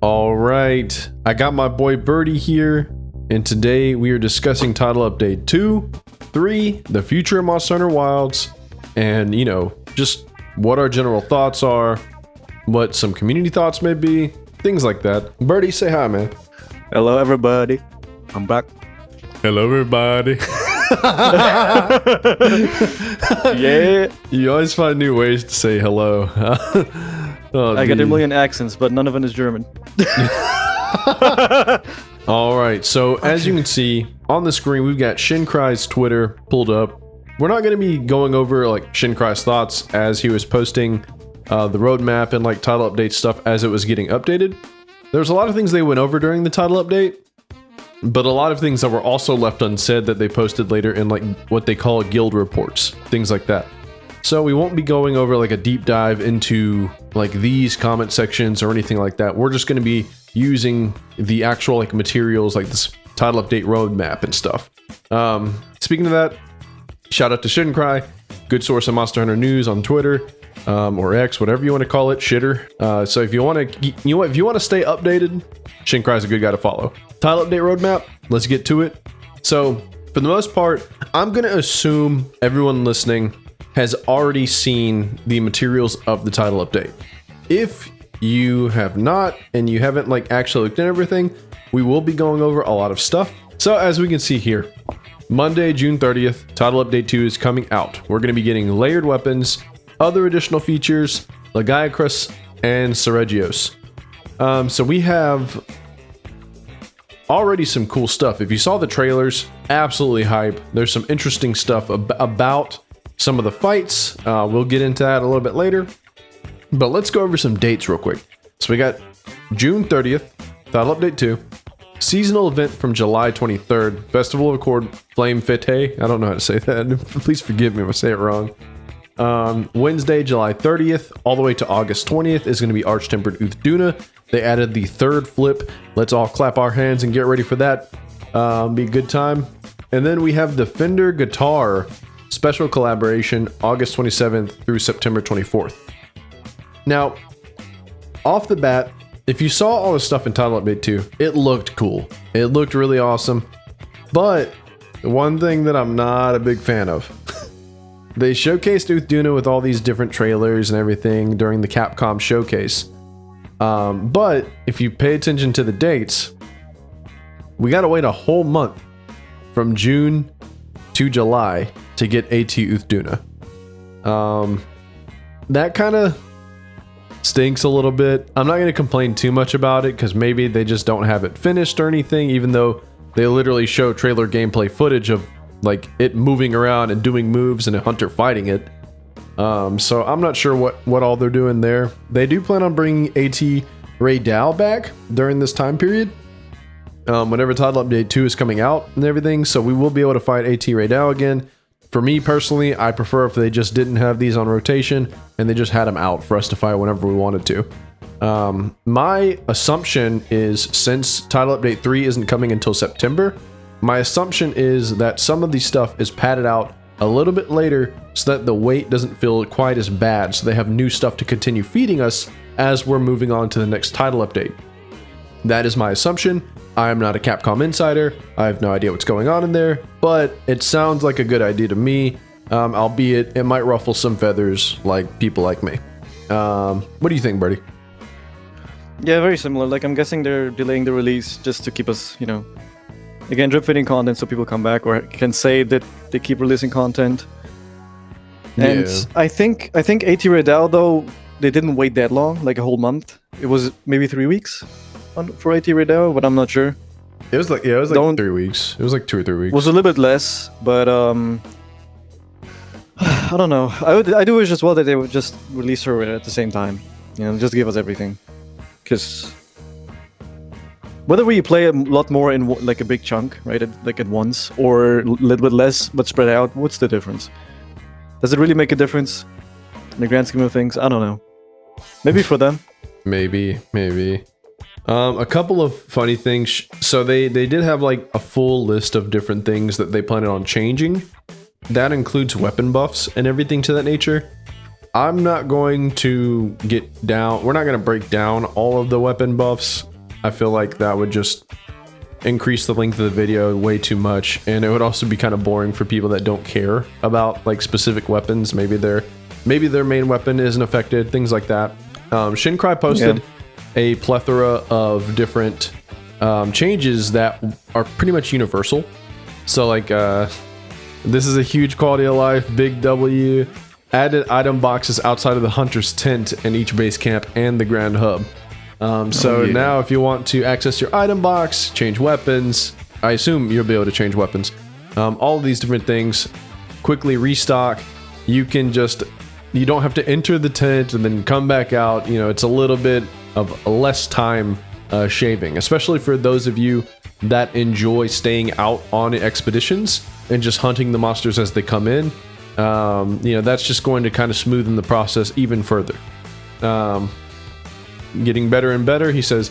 All right, I got my boy Berti here, and today we are discussing title update 2, 3, the future of Monsterhunterrise, and just what our general thoughts are, what some community thoughts may be, things like that. Berti, say hi, man. Hello, everybody. I'm back. Hello, everybody. Yeah. You always find new ways to say hello. I got a million accents, but none of them is German. All right, so as you can see on the screen, we've got Shinkrai's Twitter pulled up. We're not going to be going over like Shinkrai's thoughts as he was posting the roadmap and like title update stuff as it was getting updated. There's a lot of things they went over during the title update, but a lot of things that were also left unsaid that they posted later in like what they call guild reports, things like that. So we won't be going over like a deep dive into like these comment sections or anything like that. We're just going to be using the actual like materials like this title update roadmap and stuff. Speaking of that, shout out to Shinkrai, good source of Monster Hunter news on Twitter or X, whatever you want to call it, shitter. So if you want to stay updated, Shinkrai's a good guy to follow. Title update roadmap, let's get to it. So for the most part, I'm going to assume everyone listening has already seen the materials of the title update. If you have not and you haven't like actually looked at everything, we will be going over a lot of stuff. So as we can see here, Monday, June 30th, title update 2 is coming out. We're going to be getting layered weapons, other additional features, Lagiacrus, and Seregios. So we have already some cool stuff. If you saw the trailers, absolutely hype. There's some interesting stuff about some of the fights. We'll get into that a little bit later. But let's go over some dates real quick. So we got June 30th, title update 2. Seasonal event from July 23rd. Festival of Accord Flame Fete. I don't know how to say that. Please forgive me if I say it wrong. Wednesday, July 30th, all the way to August 20th is going to be Arch-Tempered Uthduna. They added the third flip. Let's all clap our hands and get ready for that. Be a good time. And then we have the Fender Guitar special collaboration, August 27th through September 24th. Now, off the bat, if you saw all the stuff in title update 2, it looked cool. It looked really awesome. But one thing that I'm not a big fan of, they showcased Uthduna with all these different trailers and everything during the Capcom showcase. But if you pay attention to the dates, we gotta wait a whole month from June to July to get AT Uthduna. That kind of stinks a little bit. I'm not going to complain too much about it because maybe they just don't have it finished or anything, even though they literally show trailer gameplay footage of like it moving around and doing moves and a hunter fighting it. So I'm not sure what all they're doing there. They do plan on bringing AT Raydal back during this time period. Whenever title update 2 is coming out and everything, so we will be able to fight AT Raydal again. For me personally, I prefer if they just didn't have these on rotation and they just had them out for us to fight whenever we wanted to. My assumption is, since title update 3 isn't coming until September, my assumption is that some of the stuff is padded out a little bit later so that the wait doesn't feel quite as bad, so they have new stuff to continue feeding us as we're moving on to the next title update. That is my assumption. I am not a Capcom insider. I have no idea what's going on in there, but it sounds like a good idea to me, albeit it might ruffle some feathers like people like me. What do you think, Berti? Yeah, very similar. Like, I'm guessing they're delaying the release just to keep us, again, drip feeding content so people come back or can say that they keep releasing content. And yeah. I think AT Raydal, though, they didn't wait that long, like a whole month. It was maybe 3 weeks for AT Raydal, but I'm not sure. It was like 3 weeks. It was like 2 or 3 weeks. It was a little bit less, but I don't know. I do wish as well that they would just release her at the same time. Just give us everything. Because whether we play a lot more in like a big chunk, right, at once, or a little bit less but spread out, what's the difference? Does it really make a difference in the grand scheme of things? I don't know. Maybe for them. Maybe. A couple of funny things. So they did have like a full list of different things that they planned on changing. That includes weapon buffs and everything to that nature. I'm not going to get down. We're not going to break down all of the weapon buffs. I feel like that would just increase the length of the video way too much, and it would also be kind of boring for people that don't care about like specific weapons. Maybe their main weapon isn't affected, things like that. Shincry posted a plethora of different changes that are pretty much universal. So like this is a huge quality of life, big W. Added item boxes outside of the hunter's tent in each base camp and the grand hub. Now if you want to access your item box, change weapons, I assume you'll be able to change weapons. All of these different things, quickly restock. You don't have to enter the tent and then come back out. You know, it's a little bit of less time shaving, especially for those of you that enjoy staying out on expeditions and just hunting the monsters as they come in. That's just going to kind of smoothen the process even further. Getting better and better, he says,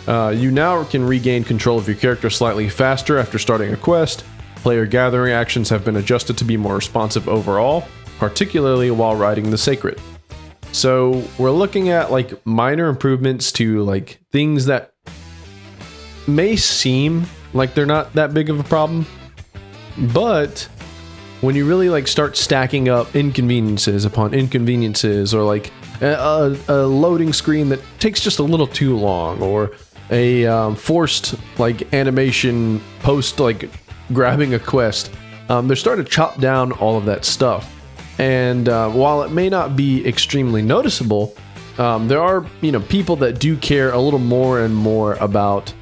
you now can regain control of your character slightly faster after starting a quest. Player gathering actions have been adjusted to be more responsive overall, particularly while riding the Sacred. So we're looking at like minor improvements to like things that may seem like they're not that big of a problem, but when you really like start stacking up inconveniences upon inconveniences, or like a loading screen that takes just a little too long, or a forced like animation post like grabbing a quest, they're starting to chop down all of that stuff. And while it may not be extremely noticeable, there are people that do care a little more and more about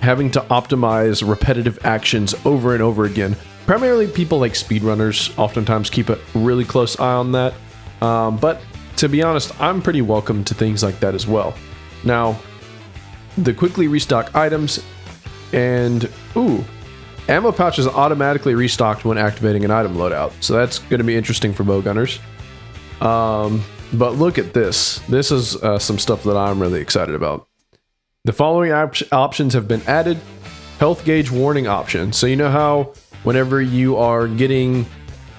having to optimize repetitive actions over and over again. Primarily people like speedrunners oftentimes keep a really close eye on that. But to be honest, I'm pretty welcome to things like that as well. Now, the quickly restock items, and ammo pouch is automatically restocked when activating an item loadout. So that's going to be interesting for bowgunners. But look at this. This is some stuff that I'm really excited about. The following options have been added. Health gauge warning option. So you know how whenever you are getting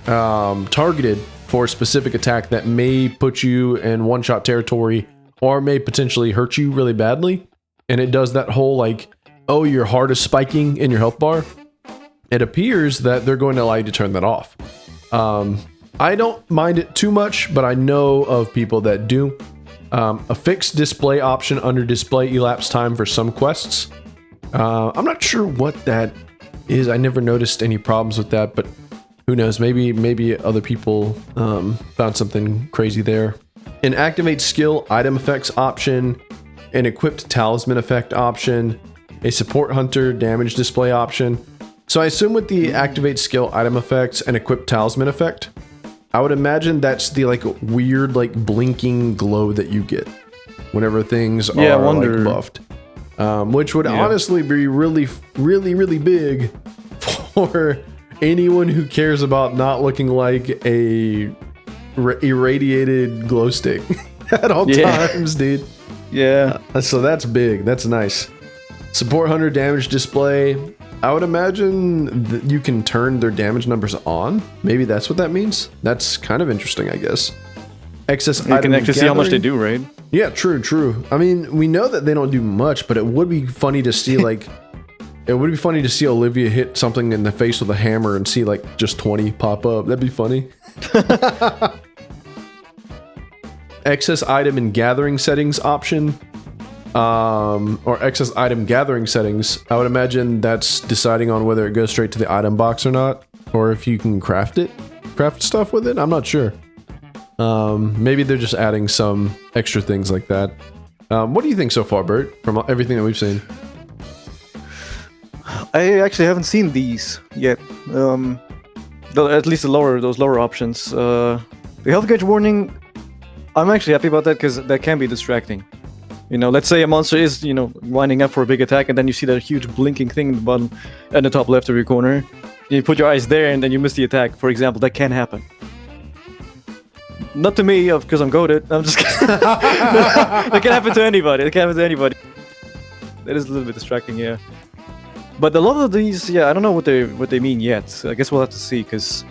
targeted for a specific attack that may put you in one-shot territory or may potentially hurt you really badly, and it does that whole like, oh, your heart is spiking in your health bar, it appears that they're going to allow you to turn that off. I don't mind it too much, but I know of people that do. A fixed display option under display elapse time for some quests. I'm not sure what that is. I never noticed any problems with that, but who knows? Maybe other people found something crazy there. An activate skill item effects option, an equipped talisman effect option, a support hunter damage display option. So I assume with the activate skill item effects and equipped talisman effect, I would imagine that's the like weird like blinking glow that you get whenever things are like buffed. Which would honestly be really big for anyone who cares about not looking like a irradiated glow stick at all times, dude. Yeah. So that's big. That's nice. Support hunter damage display. I would imagine that you can turn their damage numbers on. Maybe that's what that means. That's kind of interesting, I guess. Excess item. You can actually see how much they do, right? Yeah, true. I mean, we know that they don't do much, but it would be funny to see like it would be funny to see Olivia hit something in the face with a hammer and see like just 20 pop up. That'd be funny. Excess item and gathering settings option. Or excess item gathering settings. I would imagine that's deciding on whether it goes straight to the item box or not, or if you can craft stuff with it. I'm not sure. Maybe they're just adding some extra things like that. What do you think so far, Bert, from everything that we've seen? I actually haven't seen these yet. At least those lower options. The health gauge warning, I'm actually happy about that because that can be distracting. Let's say a monster is, winding up for a big attack, and then you see that huge blinking thing in the bottom and the top left of your corner. You put your eyes there, and then you miss the attack, for example. That can happen. Not to me, because I'm goated. I'm just kidding. That can happen to anybody. That is a little bit distracting, yeah. But a lot of these, I don't know what they mean yet. I guess we'll have to see, because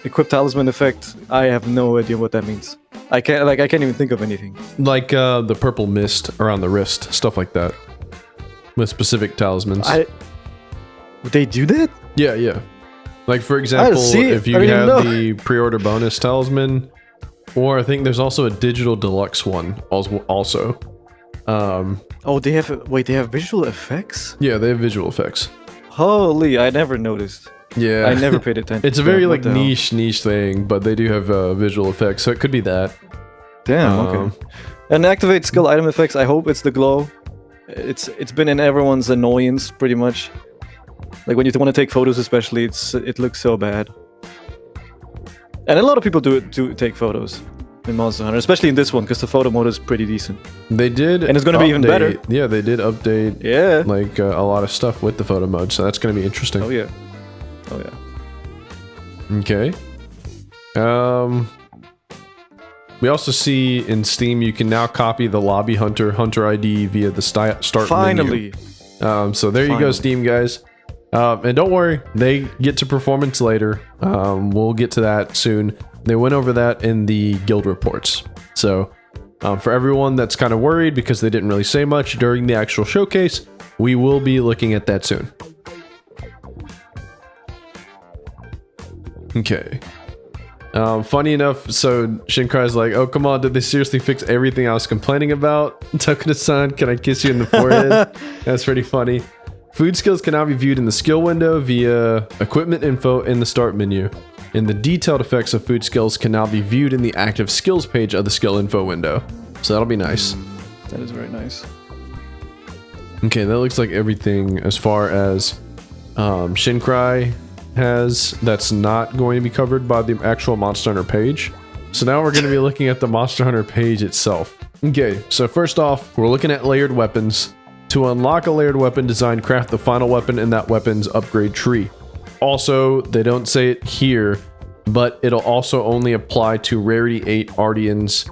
Equip Talisman effect. I have no idea what that means. I can't even think of anything. Like the purple mist around the wrist, stuff like that. With specific talismans. Would they do that? Yeah, yeah. Like for example, if you have the pre-order bonus talisman, or I think there's also a digital deluxe one also. Oh, they have they have visual effects? Yeah, they have visual effects. Holy, I never noticed. Yeah. I never paid attention. It's a very like niche thing, but they do have visual effects, so it could be that. Damn, okay. And activate skill item effects, I hope it's the glow. It's been in everyone's annoyance pretty much. Like when you want to take photos especially, it looks so bad. And a lot of people do it to take photos in Monster Hunter, especially in this one, because the photo mode is pretty decent. They did, and it's going to be even better. Yeah, they did update. Yeah, like a lot of stuff with the photo mode, so that's going to be interesting. Oh yeah, oh yeah. Okay. We also see in Steam you can now copy the Lobby Hunter ID via the start menu. So there you go, Steam guys. And don't worry, they get to performance later. We'll get to that soon. They went over that in the guild reports. So for everyone that's kind of worried because they didn't really say much during the actual showcase, we will be looking at that soon. Okay. Funny enough, so Shinkrai's like, oh, come on, did they seriously fix everything I was complaining about? Tokuna-san, can I kiss you in the forehead? That's pretty funny. Food skills can now be viewed in the skill window via equipment info in the start menu. And the detailed effects of food skills can now be viewed in the active skills page of the skill info window. So that'll be nice. That is very nice. Okay, that looks like everything as far as Shinkrai has that's not going to be covered by the actual Monster Hunter page. So now we're going to be looking at the Monster Hunter page itself. Okay, so first off, we're looking at layered weapons. To unlock a layered weapon design, craft the final weapon in that weapon's upgrade tree. Also, they don't say it here, but it'll also only apply to Rarity 8 Artians.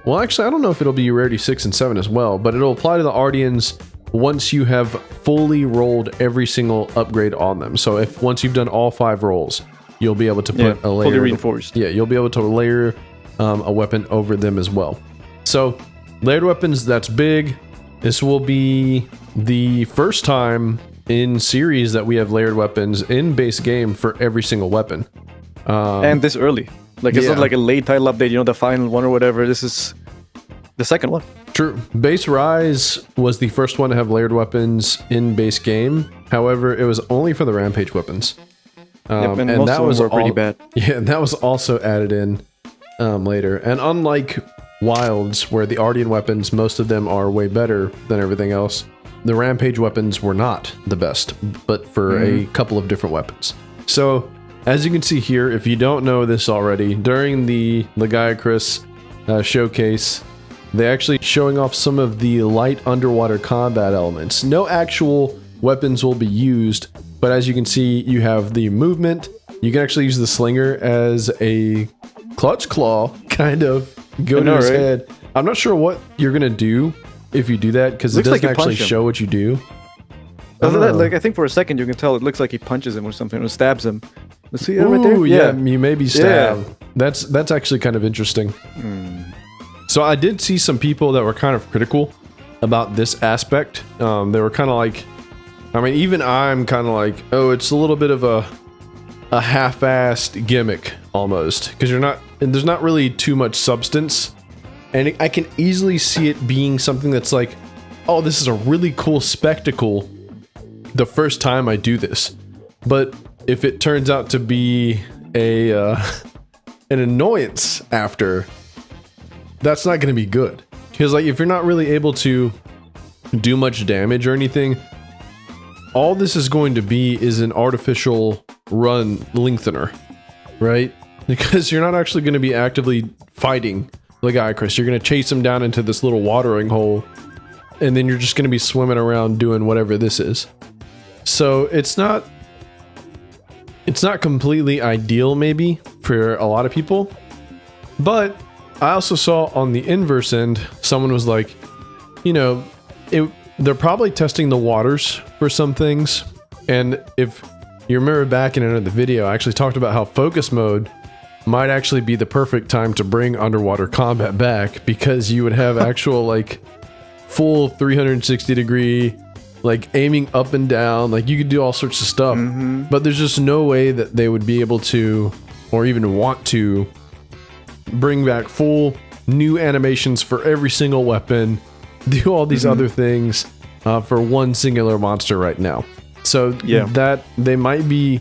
Well, actually, I don't know if it'll be Rarity 6 and 7 as well, but it'll apply to the Artians once you have fully rolled every single upgrade on them. So if once you've done all 5 rolls, you'll be able to put a layer... fully reinforced. Yeah, you'll be able to layer a weapon over them as well. So, layered weapons, that's big. This will be the first time in series that we have layered weapons in base game for every single weapon. And this early. Like, it's not like a late title update, you know, the final one or whatever. This is the second one. True. Base Rise was the first one to have layered weapons in base game. However, it was only for the Rampage weapons. And most that was pretty bad. Yeah, that was also added in later. And unlike Wilds, where the Artian weapons, most of them are way better than everything else, the Rampage weapons were not the best, but for a couple of different weapons. So, as you can see here, if you don't know this already, during the Legiacris showcase, they're actually showing off some of the light underwater combat elements. No actual weapons will be used, but as you can see, you have the movement. You can actually use the slinger as a clutch claw, kind of. Go to his head. I'm not sure what you're gonna do if you do that, because it doesn't actually show what you do. Like, I think for a second you can tell it looks like he punches him or something, or stabs him. Let's see that right there. Yeah, you maybe stab. Yeah. That's actually kind of interesting. So I did see some people that were kind of critical about this aspect. They were kind of like, I mean, even I'm kind of like, oh, it's a little bit of a half-assed gimmick almost, because there's not really too much substance, and I can easily see it being something that's like, oh, this is a really cool spectacle the first time I do this, but if it turns out to be an annoyance after, that's not going to be good, because like if you're not really able to do much damage or anything, all this is going to be is an artificial run lengthener, right? Because you're not actually going to be actively fighting Legiacris. You're going to chase him down into this little watering hole, and then you're just going to be swimming around doing whatever this is. So it's not completely ideal maybe for a lot of people, but I also saw on the inverse end, someone was like, you know, they're probably testing the waters for some things, and if you remember back in another video, I actually talked about how focus mode might actually be the perfect time to bring underwater combat back, because you would have actual like full 360 degree, like aiming up and down, like you could do all sorts of stuff. But there's just no way that they would be able to, or even want to, bring back full new animations for every single weapon, do all these other things for one singular monster right now. So that they might be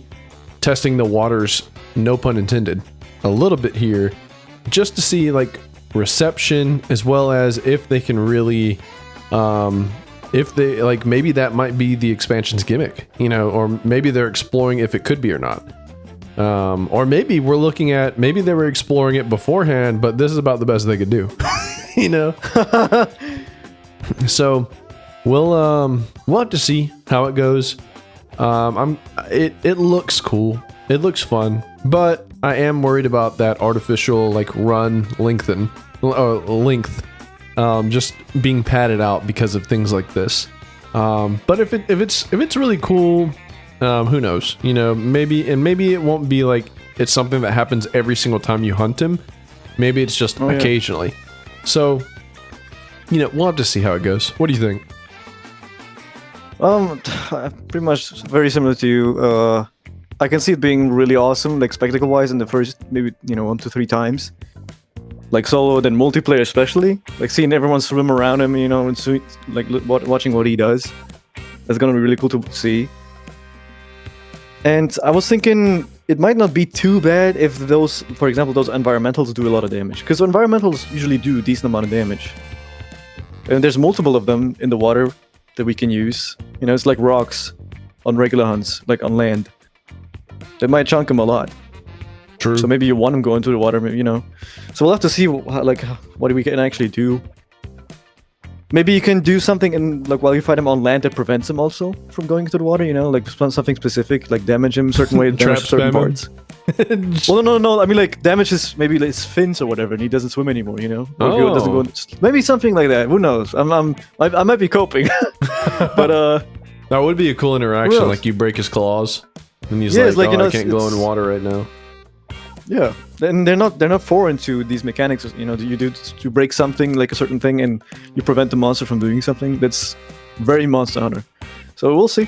testing the waters, no pun intended, a little bit here, just to see like reception, as well as if they can really, if they like, maybe that might be the expansion's gimmick, you know, or maybe they're exploring if it could be or not. Or maybe we're looking at, maybe they were exploring it beforehand, but this is about the best they could do, you know? So we'll have to see how it goes. It looks cool. It looks fun, but I am worried about that artificial like length, just being padded out because of things like this. But if it's really cool, who knows? You know, maybe it won't be like it's something that happens every single time you hunt him. Maybe it's just occasionally. So, you know, we'll have to see how it goes. What do you think? Pretty much very similar to you. I can see it being really awesome, like spectacle-wise, in the first maybe 1 to 3 times. Like solo, then multiplayer especially. Like seeing everyone swim around him, you know, and like watching what he does. That's gonna be really cool to see. And I was thinking it might not be too bad if those, for example, those environmentals do a lot of damage. Because environmentals usually do a decent amount of damage. And there's multiple of them in the water that we can use. You know, it's like rocks on regular hunts, like on land. That might chunk them a lot. True. So maybe you want them going into the water, you know. So we'll have to see what we can actually do. Maybe you can do something in like while you fight him on land that prevents him also from going into the water, you know, like something specific, like damage him a certain way, damage certain parts. Well, no. I mean, like damage his maybe his fins or whatever, and he doesn't swim anymore, you know. Or doesn't go. Maybe something like that. Who knows? I might be coping, but that would be a cool interaction. Like you break his claws, and he's like, I can't go in water right now. Yeah, and they're not foreign to these mechanics. You know, you break something like a certain thing, and you prevent the monster from doing something. That's very Monster Hunter. So we'll see.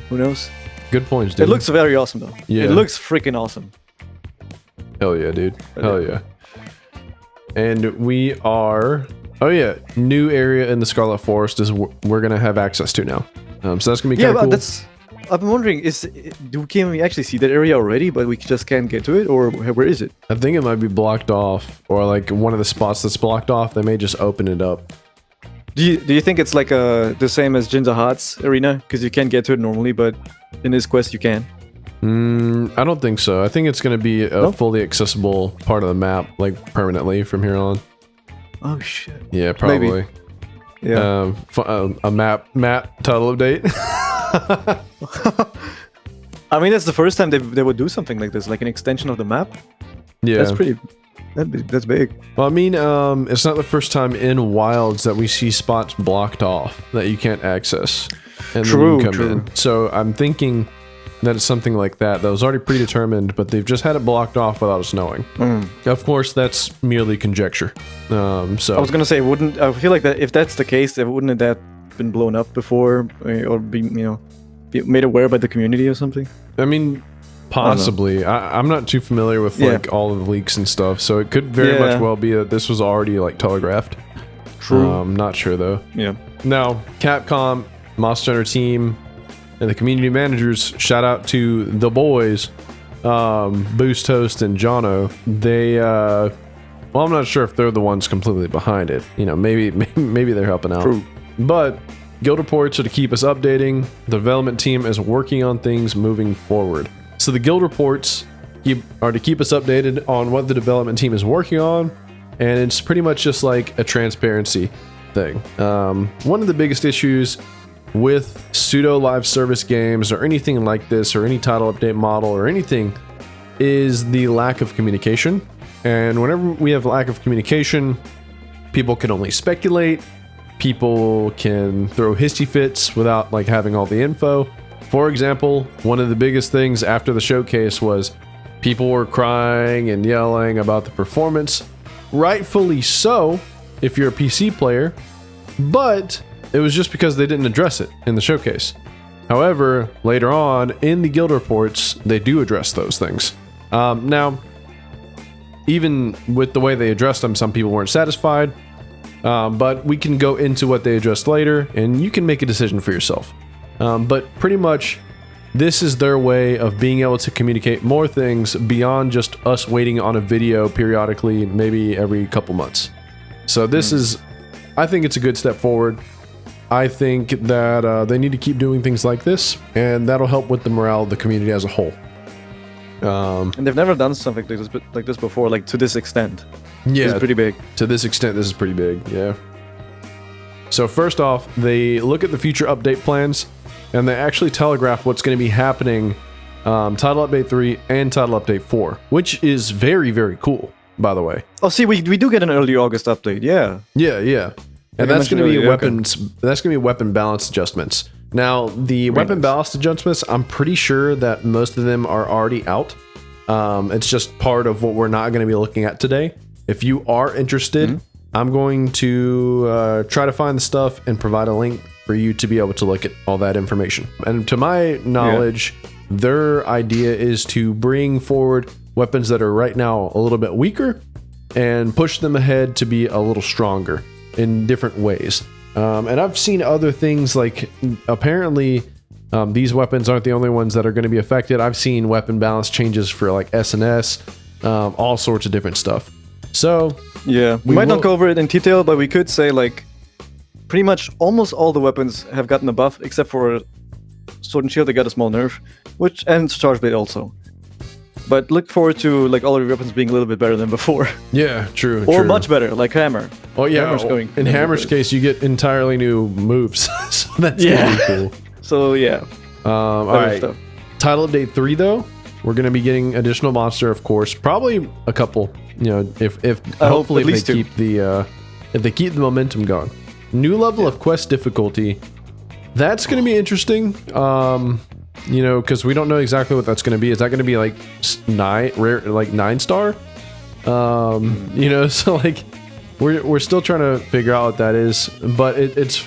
Who knows? Good points, dude. It looks very awesome though. Yeah, it looks freaking awesome. Hell yeah, dude. Hell yeah. And we are. Oh yeah, new area in the Scarlet Forest is we're gonna have access to now. So that's gonna be kind of cool. I've been wondering, can we actually see that area already, but we just can't get to it, or where is it? I think it might be blocked off, or like one of the spots that's blocked off. They may just open it up. Do you think it's like the same as Jinza Hat's arena, because you can't get to it normally, but in this quest you can? I don't think so. I think it's going to be a fully accessible part of the map, like permanently from here on. Oh shit. Yeah, probably. Maybe. Yeah. A map title update. I mean, that's the first time they would do something like this, like an extension of the map. Yeah, that's big. Well, I mean, it's not the first time in Wilds that we see spots blocked off that you can't access, and then you come in. So I'm thinking that it's something like that was already predetermined, but they've just had it blocked off without us knowing. Of course, that's merely conjecture. So I was gonna say, I feel like that if that's the case, wouldn't that been blown up before, or be made aware by the community or something? I mean, possibly. I'm not too familiar with like all of the leaks and stuff, so it could very much well be that this was already like telegraphed. True. I'm not sure though. Yeah. Now, Capcom, Monster Hunter team, and the community managers, shout out to the boys, Boost Toast and Jono. They well, I'm not sure if they're the ones completely behind it. You know, maybe they're helping out. True. But guild reports are to keep us updating. The development team is working on things moving forward. So the guild reports are to keep us updated on what the development team is working on, and it's pretty much just like a transparency thing. One of the biggest issues with pseudo live service games or anything like this, or any title update model or anything, is the lack of communication. And whenever we have lack of communication, people can only speculate. People can throw hissy fits without like having all the info. For example, one of the biggest things after the showcase was People were crying and yelling about the performance, rightfully so if you're a PC player, but it was just because they didn't address it in the showcase. However, later on in the guild reports, they do address those things. Now, even with the way they addressed them, some people weren't satisfied, but we can go into what they addressed later, and you can make a decision for yourself. But pretty much, this is their way of being able to communicate more things beyond just us waiting on a video periodically, maybe every couple months. So this is, I think it's a good step forward. I think that they need to keep doing things like this, and that'll help with the morale of the community as a whole. And they've never done something like this before, like to this extent. Yeah, it's pretty big. To this extent, this is pretty big, yeah. So first off, they look at the future update plans, and they actually telegraph what's going to be happening Title Update 3 and Title Update 4, which is very, very cool, by the way. Oh, see, we do get an early August update, yeah. Yeah. And that's going to be weapons. Okay. That's going to be weapon balance adjustments. Now, the weapon balance adjustments, I'm pretty sure that most of them are already out. It's just part of what we're not going to be looking at today. If you are interested, I'm going to try to find the stuff and provide a link for you to be able to look at all that information. And to my knowledge, their idea is to bring forward weapons that are right now a little bit weaker and push them ahead to be a little stronger in different ways. And I've seen other things like apparently these weapons aren't the only ones that are going to be affected. I've seen weapon balance changes for like S&S, all sorts of different stuff. So yeah, we might not go over it in detail, but we could say like pretty much almost all the weapons have gotten a buff except for Sword and Shield. They got a small nerf, and Charge Blade also. But look forward to like all of your weapons being a little bit better than before. Yeah, true. Or much better, like Hammer. Oh yeah, in Hammer's case, you get entirely new moves, so that's really cool. So yeah. All right. Stuff. Title Update 3 though, we're going to be getting additional monster, of course. Probably a couple. You know, if hopefully if they keep the momentum going. New level of quest difficulty. That's going to be interesting. You know, because we don't know exactly what that's going to be. Is that going to be like 9-star? You know, so like we're still trying to figure out what that is, but it's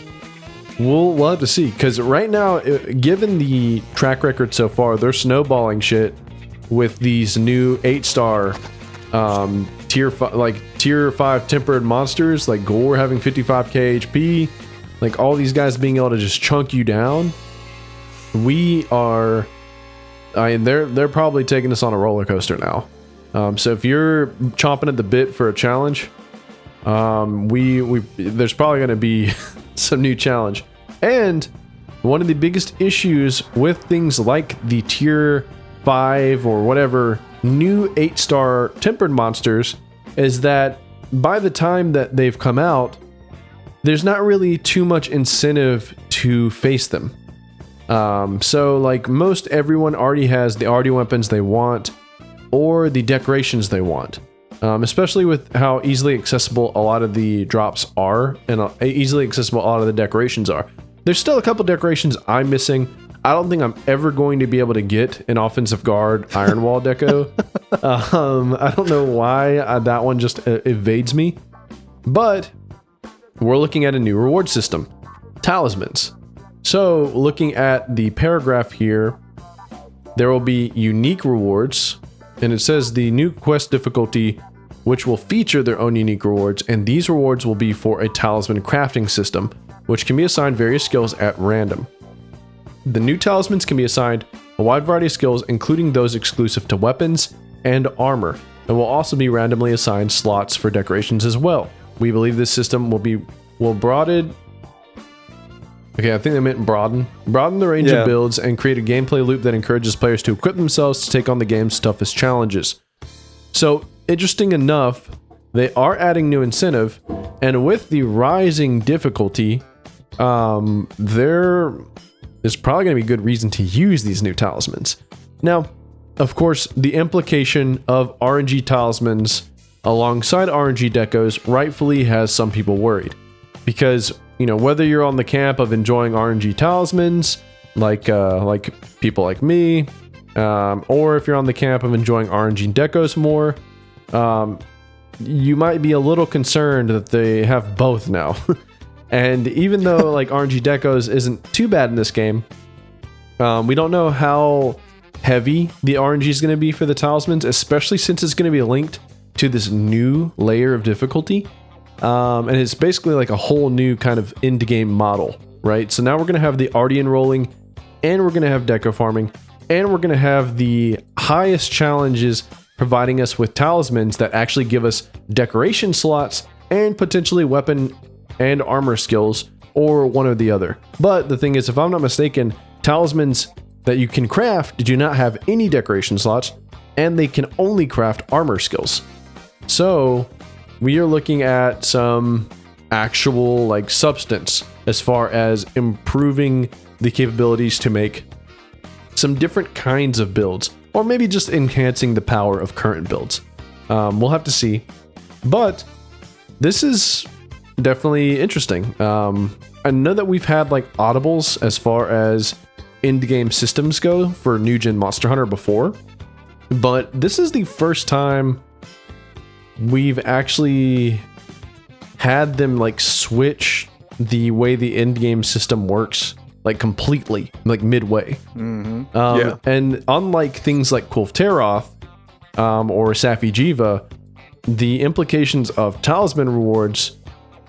we'll have to see, because right now, given the track record so far, they're snowballing shit with these new 8-star tier 5 tempered monsters, like Gore having 55k HP, like all these guys being able to just chunk you down. They're probably taking us on a roller coaster now. So if you're chomping at the bit for a challenge, there's probably going to be some new challenge. And one of the biggest issues with things like the tier 5 or whatever new 8-star tempered monsters is that by the time that they've come out, there's not really too much incentive to face them. So like most everyone already has the RD weapons they want or the decorations they want, especially with how easily accessible a lot of the drops are and easily accessible a lot of the decorations are. There's still a couple decorations I'm missing. I don't think I'm ever going to be able to get an offensive guard iron wall deco. I don't know why that one just evades me, but we're looking at a new reward system, talismans. So looking at the paragraph here, there will be unique rewards, and it says the new quest difficulty, which will feature their own unique rewards, and these rewards will be for a talisman crafting system, which can be assigned various skills at random. The new talismans can be assigned a wide variety of skills, including those exclusive to weapons and armor, and will also be randomly assigned slots for decorations as well. We believe this system will broaden. Okay, I think they meant broaden the range of builds and create a gameplay loop that encourages players to equip themselves to take on the game's toughest challenges. So, interesting enough, they are adding new incentive, and with the rising difficulty, there is probably going to be good reason to use these new talismans. Now, of course, the implication of RNG talismans alongside RNG decos rightfully has some people worried, because you know, whether you're on the camp of enjoying RNG talismans, like people like me, or if you're on the camp of enjoying RNG decos more, you might be a little concerned that they have both now. And even though like RNG decos isn't too bad in this game, we don't know how heavy the RNG is going to be for the talismans, especially since it's going to be linked to this new layer of difficulty. And it's basically like a whole new kind of end-game model, right? So now we're going to have the Artian rolling, and we're going to have deco farming, and we're going to have the highest challenges providing us with talismans that actually give us decoration slots and potentially weapon and armor skills, or one or the other. But the thing is, if I'm not mistaken, talismans that you can craft do not have any decoration slots, and they can only craft armor skills. So we are looking at some actual like substance as far as improving the capabilities to make some different kinds of builds, or maybe just enhancing the power of current builds. We'll have to see. But this is definitely interesting. I know that we've had like audibles as far as end-game systems go for new gen Monster Hunter before, but this is the first time we've actually had them like switch the way the end-game system works like completely, like midway. Yeah. And unlike things like Kulftaroth or Safi Jiva, the implications of talisman rewards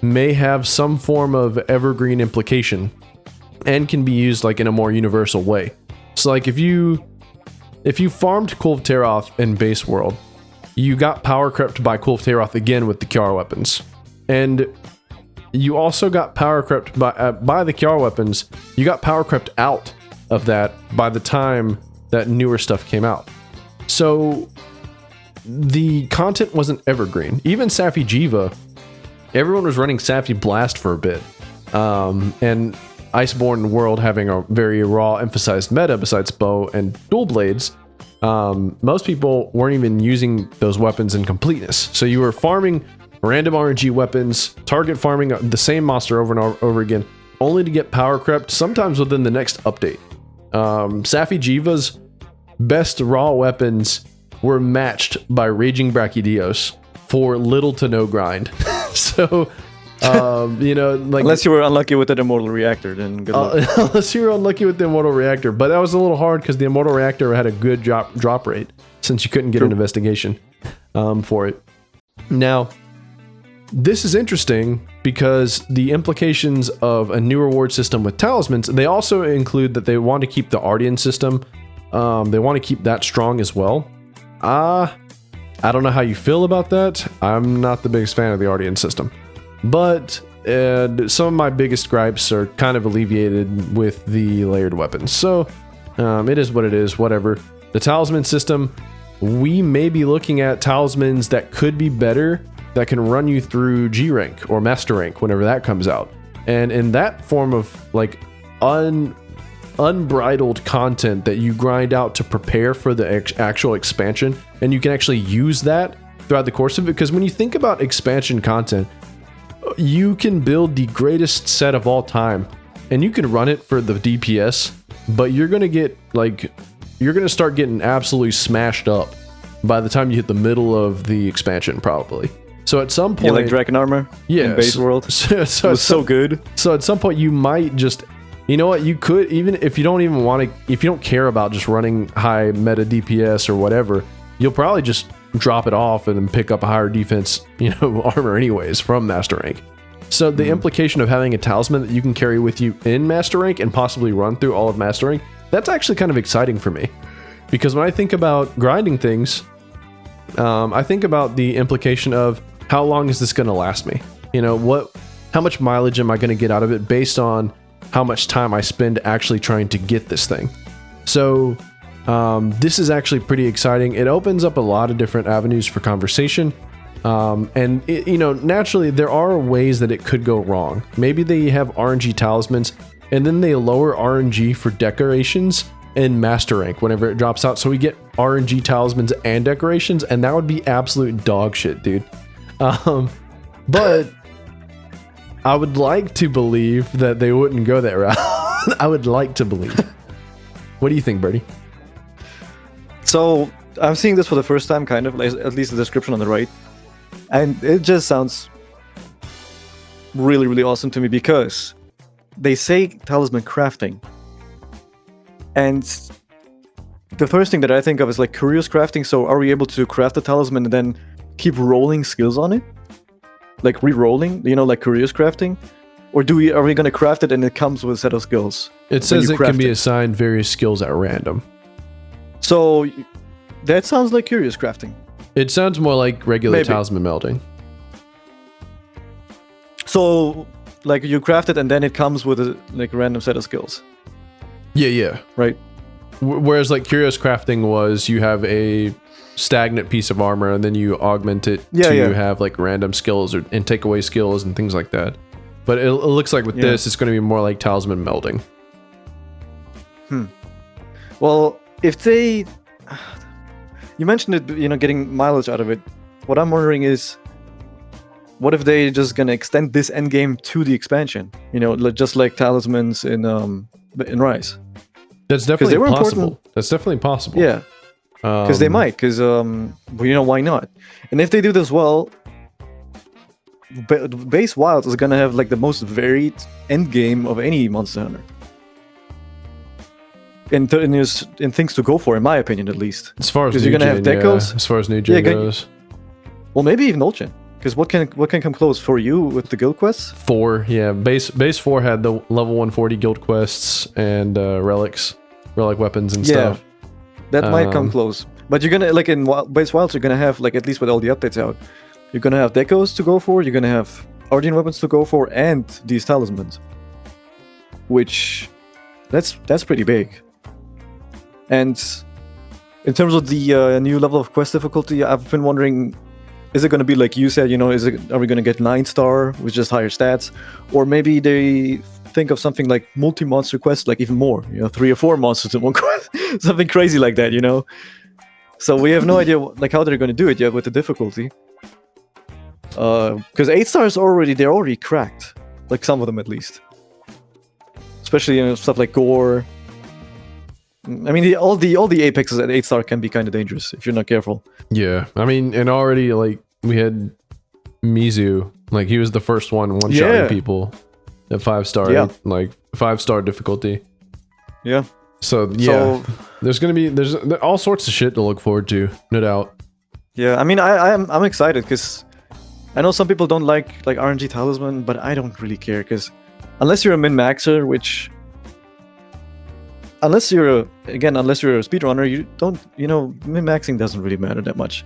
may have some form of evergreen implication and can be used like in a more universal way. So like if you farmed Kulftaroth in base world, you got power crept by Kulftaroth again with the Kiara weapons. And you also got power crept by the Kiara weapons. You got power crept out of that by the time that newer stuff came out. So the content wasn't evergreen. Even Safi Jiva, everyone was running Safi Blast for a bit. And Iceborne World having a very raw emphasized meta besides bow and dual blades, most people weren't even using those weapons in completeness. So you were farming random RNG weapons, target farming the same monster over and over again, only to get power crept, sometimes within the next update. Safi Jiva's best raw weapons were matched by Raging Brachydios for little to no grind. So, you know, like unless you were unlucky with the Immortal Reactor, then good luck. Unless you were unlucky with the Immortal Reactor, but that was a little hard because the Immortal Reactor had a good drop rate since you couldn't get an investigation for it. Now, this is interesting because the implications of a new reward system with talismans, they also include that they want to keep the Artian system. They want to keep that strong as well. I don't know how you feel about that. I'm not the biggest fan of the Artian system. But some of my biggest gripes are kind of alleviated with the layered weapons. So it is what it is, whatever. The talisman system, we may be looking at talismans that could be better, that can run you through G rank or master rank whenever that comes out. And in that form of like unbridled content that you grind out to prepare for the actual expansion, and you can actually use that throughout the course of it. Because when you think about expansion content, you can build the greatest set of all time and you can run it for the DPS, but you're going to start getting absolutely smashed up by the time you hit the middle of the expansion, probably. So at some point, yeah, like Dragon Armor, in base world, so it was so good. So at some point, you might just, you know what, you could, even if you don't even want to, if you don't care about just running high meta DPS or whatever, you'll probably just drop it off and then pick up a higher defense, armor anyways from master rank. So the implication of having a talisman that you can carry with you in master rank and possibly run through all of master rank, that's actually kind of exciting for me. Because when I think about grinding things, I think about the implication of how long is this going to last me? How much mileage am I going to get out of it based on how much time I spend actually trying to get this thing? So this is actually pretty exciting. It opens up a lot of different avenues for conversation. And naturally there are ways that it could go wrong. Maybe they have RNG talismans and then they lower RNG for decorations in master rank whenever it drops out. So we get RNG talismans and decorations, and that would be absolute dog shit, dude. But I would like to believe that they wouldn't go that route. I would like to believe. What do you think, Berti? So I'm seeing this for the first time, kind of, like, at least the description on the right, and it just sounds really, really awesome to me because they say talisman crafting, and the first thing that I think of is like curious crafting. So are we able to craft a talisman and then keep rolling skills on it, like re-rolling, like curious crafting, or are we going to craft it and it comes with a set of skills? It says it can be assigned various skills at random. So that sounds like curious crafting. It sounds more like regular talisman melding. So, like, you craft it and then it comes with a random set of skills. Yeah. Right. Whereas like curious crafting was you have a stagnant piece of armor and then you augment it to have like random skills and take away skills and things like that. But it looks like with this, it's going to be more like talisman melding. Well, if they... You mentioned it, getting mileage out of it. What I'm wondering is, what if they just going to extend this endgame to the expansion? Just like talismans in Rise. That's definitely possible. That's definitely possible. Yeah. Because they might, because, why not? And if they do this well, Base Wilds is going to have like the most varied endgame of any Monster Hunter. And things to go for, in my opinion, at least. As far as because you're gonna have decos. As far as new gen goes. Well, maybe even old gen. Because what can come close for you with the guild quests? 4, yeah. Base 4 had the level 140 guild quests and relic weapons and stuff. That might come close. But you're gonna in Base Wilds, you're gonna have at least with all the updates out, you're gonna have decos to go for. You're gonna have Artian weapons to go for, and these talismans. Which, that's pretty big. And in terms of the new level of quest difficulty, I've been wondering, is it going to be like you said, are we going to get 9-star with just higher stats? Or maybe they think of something like multi-monster quests, like even more, 3 or 4 monsters in one quest, something crazy like that, So we have no idea how they're going to do it yet with the difficulty. Because 8 stars they're already cracked, like some of them at least. Especially stuff like Gore. I mean, all the apexes at 8-star can be kind of dangerous if you're not careful. Yeah, I mean, and already we had Mizu, he was the first one-shotting people at 5-star, 5-star difficulty. Yeah. So there's all sorts of shit to look forward to, no doubt. Yeah, I mean, I'm excited because I know some people don't like RNG Talisman, but I don't really care because unless you're a min-maxer, which. Unless you're a speedrunner, you don't, min-maxing doesn't really matter that much.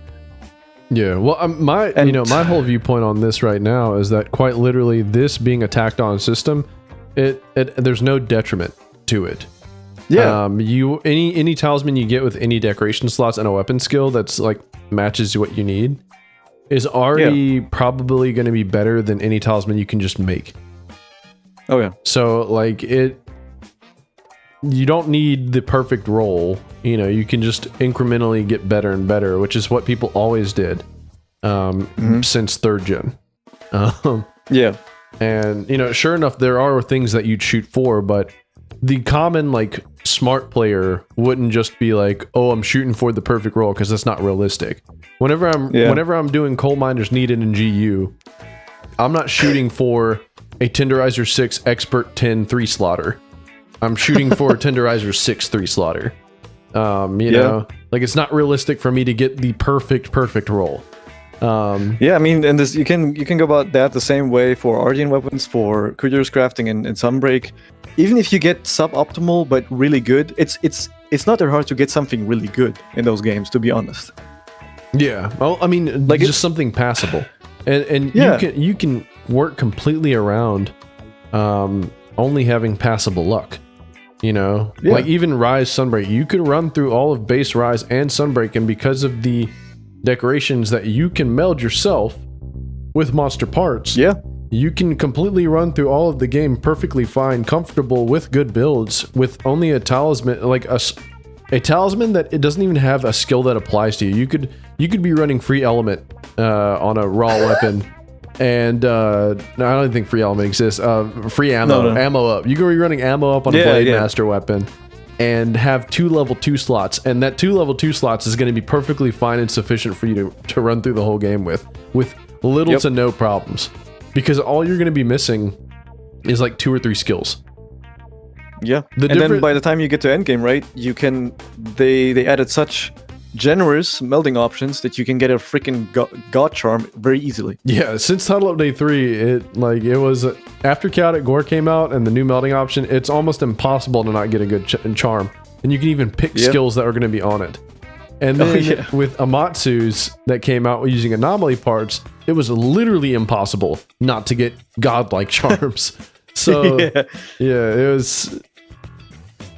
Yeah, well, my whole viewpoint on this right now is that quite literally, this being a tacked-on system, there's no detriment to it. Yeah. Any talisman you get with any decoration slots and a weapon skill that's matches what you need is already probably going to be better than any talisman you can just make. Oh yeah. So you don't need the perfect roll. You can just incrementally get better and better, which is what people always did since 3rd gen. Yeah. And, sure enough, there are things that you'd shoot for, but the common, smart player wouldn't just be oh, I'm shooting for the perfect roll, because that's not realistic. Whenever I'm doing coal miners needed in GU, I'm not shooting for a Tenderizer 6 Expert 10 3-slotter. I'm shooting for Tenderizer 6 3-slotter. It's not realistic for me to get the perfect roll. I mean, and this you can go about that the same way for Artian weapons, for curious crafting and Sunbreak. Even if you get suboptimal but really good, it's not that hard to get something really good in those games, to be honest. Yeah, well, I mean, just something passable, and you can work completely around only having passable luck. Even Rise Sunbreak, you could run through all of base Rise and Sunbreak, and because of the decorations that you can meld yourself with monster parts, you can completely run through all of the game perfectly fine, comfortable with good builds, with only a talisman, a talisman that it doesn't even have a skill that applies to you. You could be running free element on a raw weapon. And no, I don't even think free element exists. Free ammo, ammo up. You could be running ammo up on a Blade Master weapon, and have 2 level 2 slots, and that 2 level 2 slots is going to be perfectly fine and sufficient for you to run through the whole game with little to no problems, because all you're going to be missing is like 2 or 3 skills. Yeah, and then by the time you get to endgame, right, you can they added such generous melding options that you can get a freaking god charm very easily. Yeah, since Title Update 3, it was after Chaotic Gore came out and the new melding option, it's almost impossible to not get a good charm, and you can even pick skills that are going to be on it. And then with Amatsu's that came out using anomaly parts, it was literally impossible not to get godlike charms. So it was.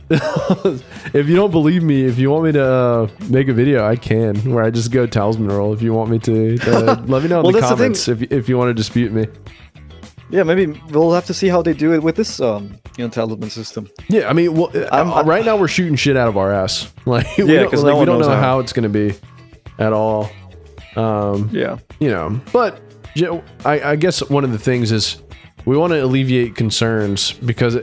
If you don't believe me, if you want me to make a video, I can, where I just go Talisman roll. If you want me to, let me know in the comments if you want to dispute me. Yeah, maybe we'll have to see how they do it with this Talisman system. Yeah, I mean, right now we're shooting shit out of our ass. Like, we don't know how it's going to be at all. But I guess one of the things is we want to alleviate concerns, because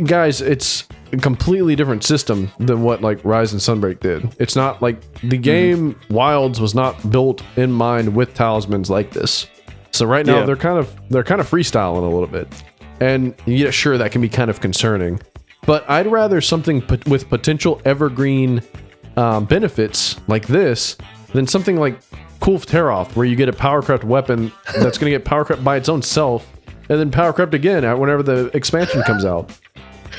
guys, it's a completely different system than what like Rise and Sunbreak did. It's not like the game Wilds was not built in mind with talismans like this. So right now they're kind of freestyling a little bit, and sure, that can be kind of concerning. But I'd rather something with potential evergreen benefits like this than something like Kulf Teroth, where you get a power crept weapon that's going to get power crept by its own self, and then power crept again whenever the expansion comes out.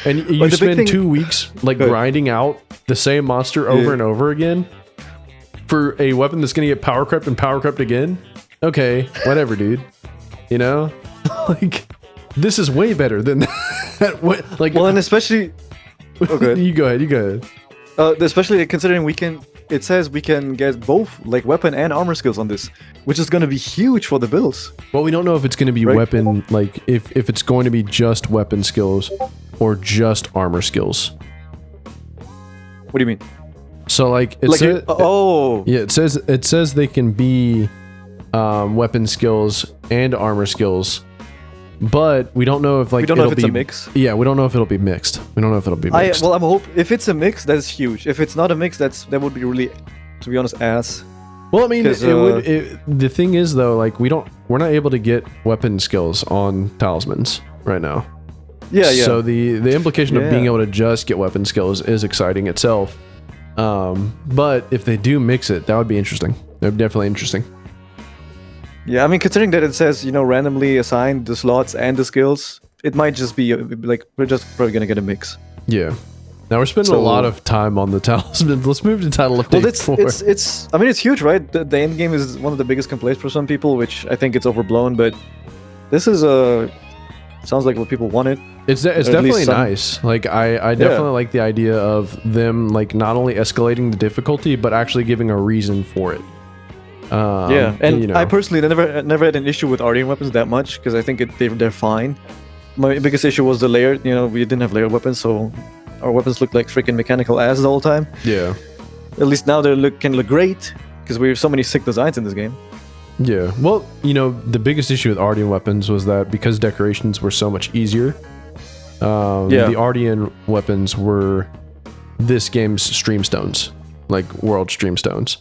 And you spend 2 weeks like grinding out the same monster over and over again for a weapon that's going to get power crept and power crept again. Okay, whatever, dude. You know, like, this is way better than that. Like, well, and especially, you go ahead. Especially considering it says we can get both like weapon and armor skills on this, which is going to be huge for the builds. Well, we don't know if it's going to be weapon, like if it's going to be just weapon skills or just armor skills. What do you mean? So like it says they can be weapon skills and armor skills, but we don't know if like it's a mix. Yeah, we don't know if it'll be mixed. We don't know if it'll be mixed. I'm hope if it's a mix, that's huge. If it's not a mix, that would be really, to be honest, ass. Well, I mean, the thing is though, like we're not able to get weapon skills on talismans right now. Yeah. So the implication of being able to just get weapon skills is exciting itself. But if they do mix it, that would be interesting. That would be definitely interesting. Yeah, I mean, considering that it says, randomly assign the slots and the skills, it might just be like we're just probably gonna get a mix. Yeah. Now we're spending a lot of time on the talisman. Let's move to Title Update 4. I mean, it's huge, right? The end game is one of the biggest complaints for some people, which I think it's overblown. But this is sounds like what people wanted. It's definitely nice. Like I definitely like the idea of them like not only escalating the difficulty, but actually giving a reason for it. I personally never had an issue with Artian weapons that much, because I think they're fine. My biggest issue was the layered. We didn't have layered weapons, so our weapons looked like freaking mechanical ass the whole time. Yeah. At least now they can look great, because we have so many sick designs in this game. Yeah. Well, the biggest issue with Artian weapons was that because decorations were so much easier, the Artian weapons were this game's stream stones, like world stream stones.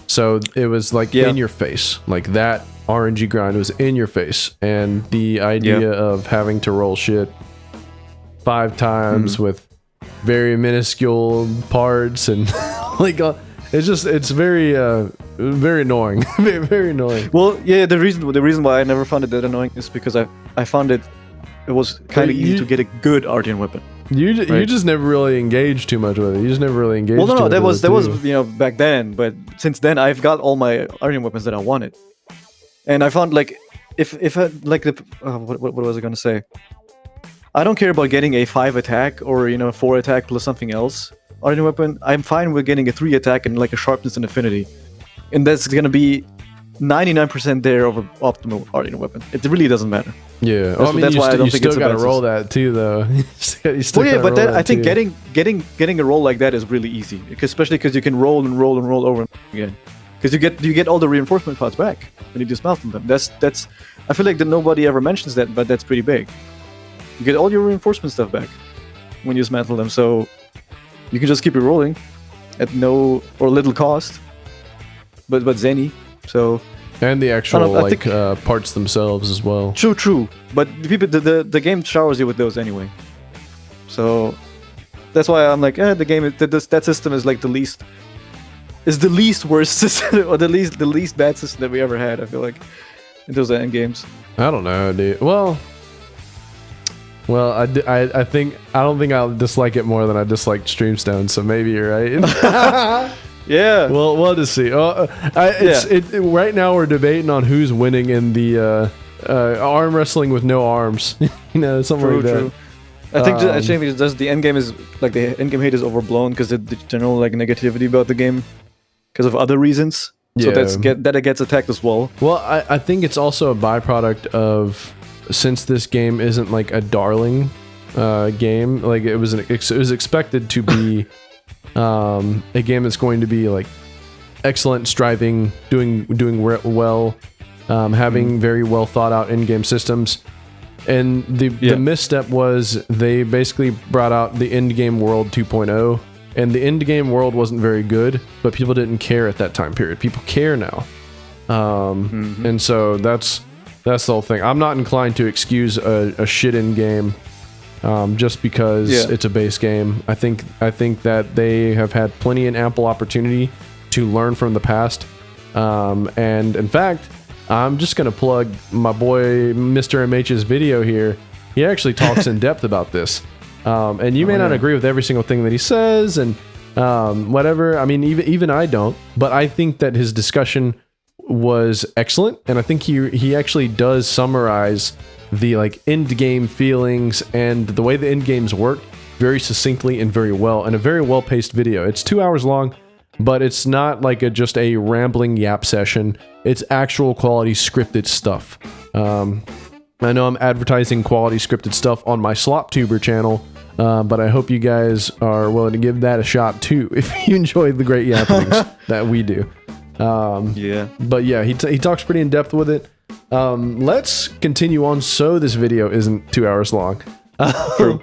So it was like in your face, like that RNG grind was in your face, and the idea of having to roll shit 5 times with very minuscule parts and like it's very very annoying. Very annoying. Well, yeah, the reason why I never found it that annoying is because I found it was kind of easy to get a good Artian weapon. You just never really engaged too much with it. You just never really engaged. Well, no, that was back then, but since then I've got all my Artian weapons that I wanted, and I found like if I like the what was I gonna say? I don't care about getting a 5 attack or 4 attack plus something else Artian weapon. I'm fine with getting a 3 attack and like a sharpness and affinity, and that's gonna be 99% there of an optimal Artian weapon. It really doesn't matter. Yeah, that's why I don't think it's a bad system. You still gotta roll that too, though. But then I think getting a roll like that is really easy, especially because you can roll and roll and roll over again. Because you get all the reinforcement pots back when you dismount them. That's I feel like that nobody ever mentions that, but that's pretty big. You get all your reinforcement stuff back. when you dismantle them, so you can just keep it rolling at no or little cost. But zany, so. And the actual parts themselves as well. True. But the game showers you with those anyway. So that's why I'm like, the game that system is like the least worst system, or the least bad system that we ever had. I feel like in those end games. I don't know, dude. Well, I don't think I'll dislike it more than I disliked Streamstone. So maybe you're right. Yeah. Well, we'll just see. Right now we're debating on who's winning in the arm wrestling with no arms. Something like that. True. I think just the end game is like the end game hate is overblown because of the general like negativity about the game because of other reasons. So that it gets attacked as well. Well, I think it's also a byproduct of, since this game isn't like a darling game, like it was expected to be a game that's going to be like excellent, striving, doing well, having very well thought out in-game systems. And the misstep was they basically brought out the end-game world 2.0, and the end-game world wasn't very good, but people didn't care at that time period. People care now. And so that's the whole thing. I'm not inclined to excuse a shit in game just because it's a base game. I think that they have had plenty and ample opportunity to learn from the past. And in fact, I'm just going to plug my boy Mr. MH's video here. He actually talks in depth about this. And you may not agree with every single thing that he says and whatever. I mean, even I don't. But I think that his discussion was excellent. And I think he actually does summarize the like end game feelings and the way the end games work very succinctly and very well, in a very well paced video. It's 2 hours long, but it's not like just a rambling yap session. It's actual quality scripted stuff. I know I'm advertising quality scripted stuff on my SlopTuber channel, but I hope you guys are willing to give that a shot too if you enjoy the great yappings that we do. But yeah, he talks pretty in depth with it. Let's continue on so this video isn't 2 hours long. True.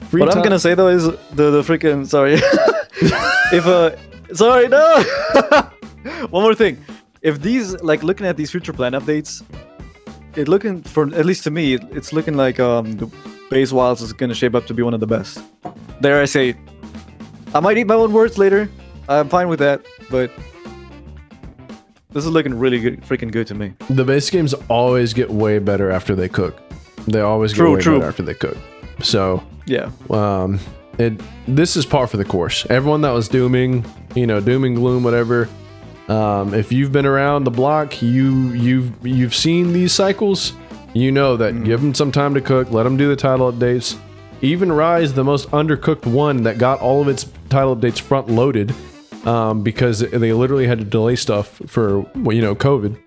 What I'm gonna say though is the freaking sorry. One more thing. If these like looking at these future plan updates, it looking for at least to me, it's looking like the base wilds is gonna shape up to be one of the best. Dare I say, I might eat my own words later. I'm fine with that, but this is looking really good, freaking good to me. The base games always get way better after they cook. They always get way better after they cook. So yeah, this is par for the course. Everyone that was doom and gloom, whatever. If you've been around the block, you've seen these cycles. You know that give them some time to cook. Let them do the title updates. Even Rise, the most undercooked one that got all of its title updates front loaded, because they literally had to delay stuff for COVID.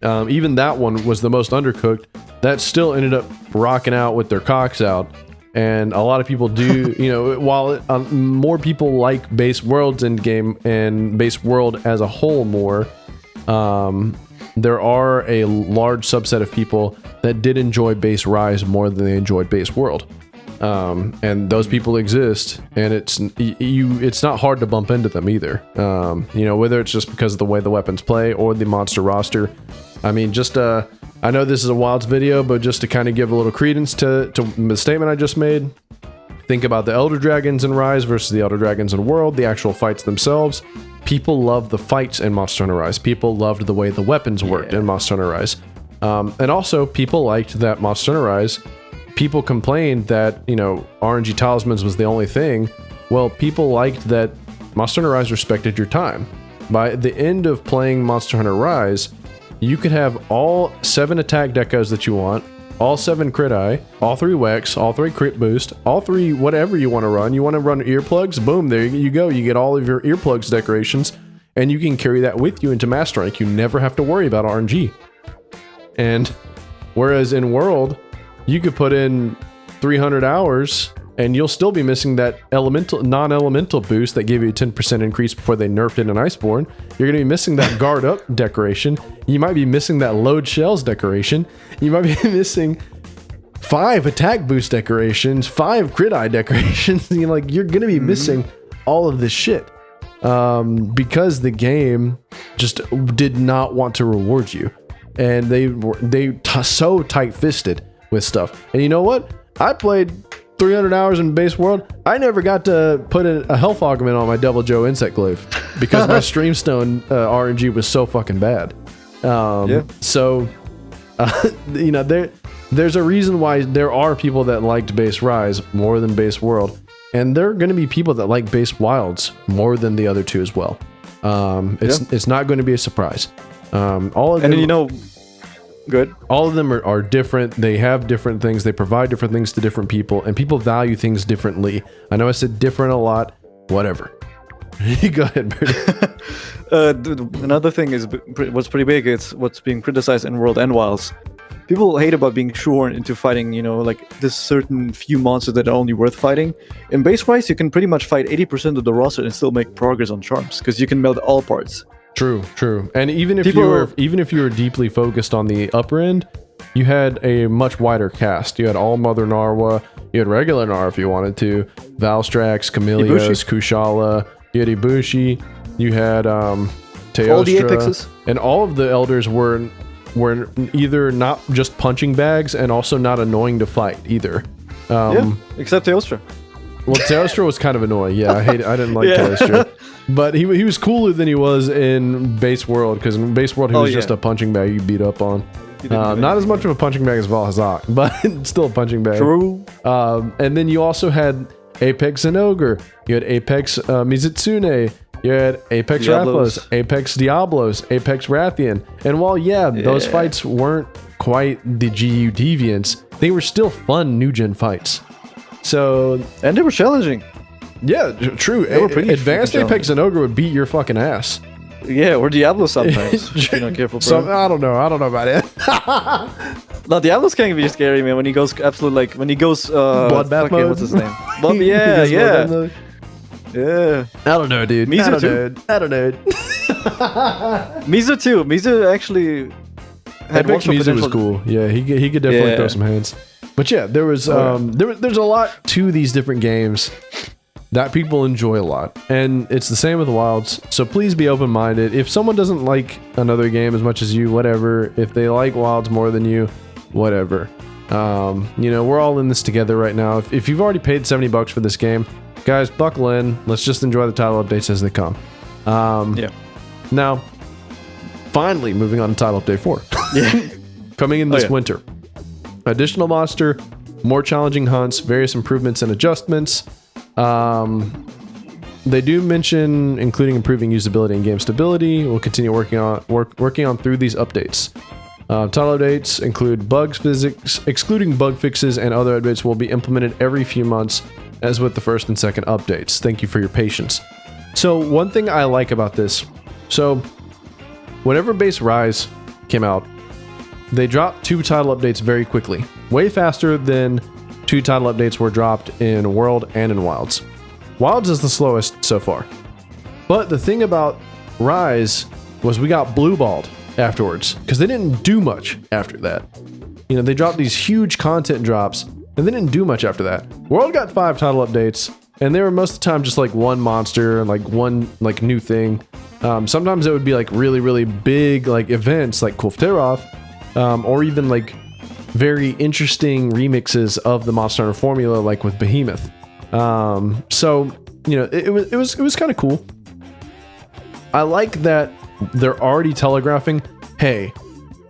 Even that one was the most undercooked. That still ended up rocking out with their cocks out. And a lot of people do, while more people like base worlds in game and base world as a whole more, there are a large subset of people that did enjoy base Rise more than they enjoyed base world. And those people exist, and it's not hard to bump into them either. Whether it's just because of the way the weapons play or the monster roster. I mean, I know this is a Wilds video, but just to kind of give a little credence to the statement I just made, think about the Elder Dragons in Rise versus the Elder Dragons in World, the actual fights themselves. People love the fights in Monsterhunterrise. People loved the way the weapons worked in Monsterhunterrise. And also, people liked that Monsterhunterrise. People complained that, RNG Talismans was the only thing. Well, people liked that Monsterhunterrise respected your time. By the end of playing Monsterhunterrise, you could have all 7 attack decos that you want, all 7 crit eye, all 3 Wex, all 3 crit boost, all 3 whatever you want to run. You want to run earplugs? Boom, there you go. You get all of your earplugs decorations, and you can carry that with you into Master Rank. You never have to worry about RNG. And whereas in World, you could put in 300 hours and you'll still be missing that non-elemental boost that gave you a 10% increase before they nerfed it in Iceborne. You're going to be missing that guard up decoration. You might be missing that load shells decoration. You might be missing 5 attack boost decorations, 5 crit eye decorations. You're gonna be missing all of this shit because the game just did not want to reward you, and they so tight-fisted with stuff. And you know what? I played 300 hours in base world. I never got to put a health augment on my Devil Joe insect glaive because my Streamstone RNG was so fucking bad. So there's a reason why there are people that liked base Rise more than base world, and there are going to be people that like base Wilds more than the other two as well. It's not going to be a surprise. All of them, good. All of them are different. They have different things. They provide different things to different people, and people value things differently. I know I said different a lot. Whatever. Go ahead, Berti. Another thing is what's pretty big. It's what's being criticized in World and Wilds. People hate about being shoehorned into fighting, like this certain few monsters that are only worth fighting. In base Rise, you can pretty much fight 80% of the roster and still make progress on charms because you can melt all parts. True. And even if you were deeply focused on the upper end, you had a much wider cast. You had All Mother Narwa, you had regular Nar if you wanted to, Valstrax, Camelios, Kushala, you had Ibushi, you had Teostra, all the Apexes, and all of the elders were either not just punching bags and also not annoying to fight either. Except Teostra. Well, Teostra was kind of annoying. Yeah, I didn't like Teostra. But he was cooler than he was in base world, because in base world he was just a punching bag you beat up on. Not as much of a punching bag as Valhazak, but still a punching bag. True. And then you also had Apex and Ogre. You had Apex Mizutsune. You had Apex Rathalos, Apex Diablos, Apex Rathian. And while, those fights weren't quite the GU Deviants, they were still fun new-gen fights. So... And they were challenging. Yeah, true. Advanced Apex and Ogre would beat your fucking ass. Yeah, or Diablo sometimes. If you're not careful, bro. I don't know about it. No, Diablo's can be scary, man. When he goes Bloodbath mode. What's his name? Yeah. Yeah. I don't know, dude. Mizu too. I don't know. Mizu too. Mizu actually had Apex Mizu was cool. Yeah, he could definitely throw some hands. But yeah, there was there's a lot to these different games that people enjoy a lot, and it's the same with the Wilds. So please be open-minded. If someone doesn't like another game as much as you, whatever. If they like Wilds more than you, whatever. We're all in this together right now. If you've already paid $70 for this game, guys, buckle in. Let's just enjoy the title updates as they come. Now, finally, moving on to title update 4. Coming in this winter. Additional monster, more challenging hunts, various improvements and adjustments. They do mention including improving usability and game stability. We'll continue working on through these updates. Title updates include bugs physics, excluding bug fixes, and other updates will be implemented every few months, as with the first and second updates. Thank you for your patience. So one thing I like about this, whenever base Rise came out, they dropped 2 title updates very quickly, way faster than 2 title updates were dropped in World and in Wilds. Wilds is the slowest so far. But the thing about Rise was we got blue-balled afterwards, because they didn't do much after that. They dropped these huge content drops, and they didn't do much after that. World got 5 title updates, and they were most of the time just like one monster and like one like new thing. Sometimes it would be like really, really big like events like Kulfteroth, or even like very interesting remixes of the Monster Hunter formula, like with Behemoth. It was kind of cool. I like that they're already telegraphing, hey,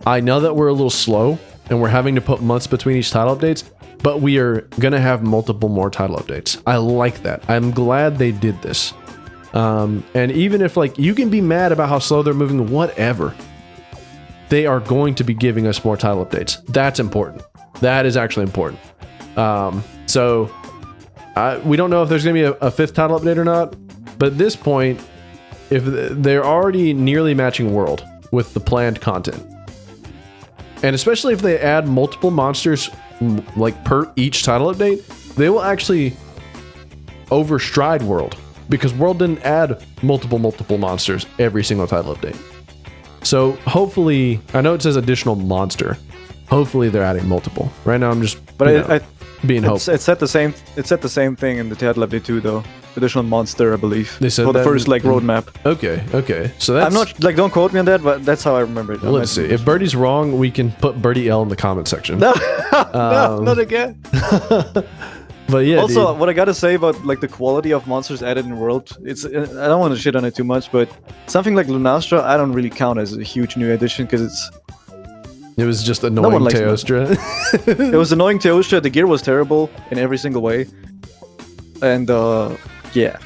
I know that we're a little slow and we're having to put months between each title updates, but we are gonna have multiple more title updates. I like that. I'm glad they did this. And even if like you can be mad about how slow they're moving, whatever, they are going to be giving us more title updates. That's important. That is actually important. We don't know if there's going to be a 5th title update or not, but at this point, if they're already nearly matching World with the planned content, and especially if they add multiple monsters like per each title update, they will actually overstride World, because World didn't add multiple monsters every single title update. So hopefully, I know it says additional monster, Hopefully they're adding multiple. Right now I'm just But being hopeful. it said the same. It said the same thing in the TU2 Update 2 though. Additional monster, I believe. They said for the that first like roadmap. Okay. So that's. I'm not like, don't quote me on that, but that's how I remember it. Let's see. If Bertie's wrong, we can put Bertie L in the comment section. No, no, not again. But yeah. Also, dude. what I gotta say about like the quality of monsters added in World, it's I don't want to shit on it too much, but something like Lunastra, I don't really count as a huge new addition because It was just annoying one likes Teostra. it was annoying Teostra. The gear was terrible in every single way, and yeah,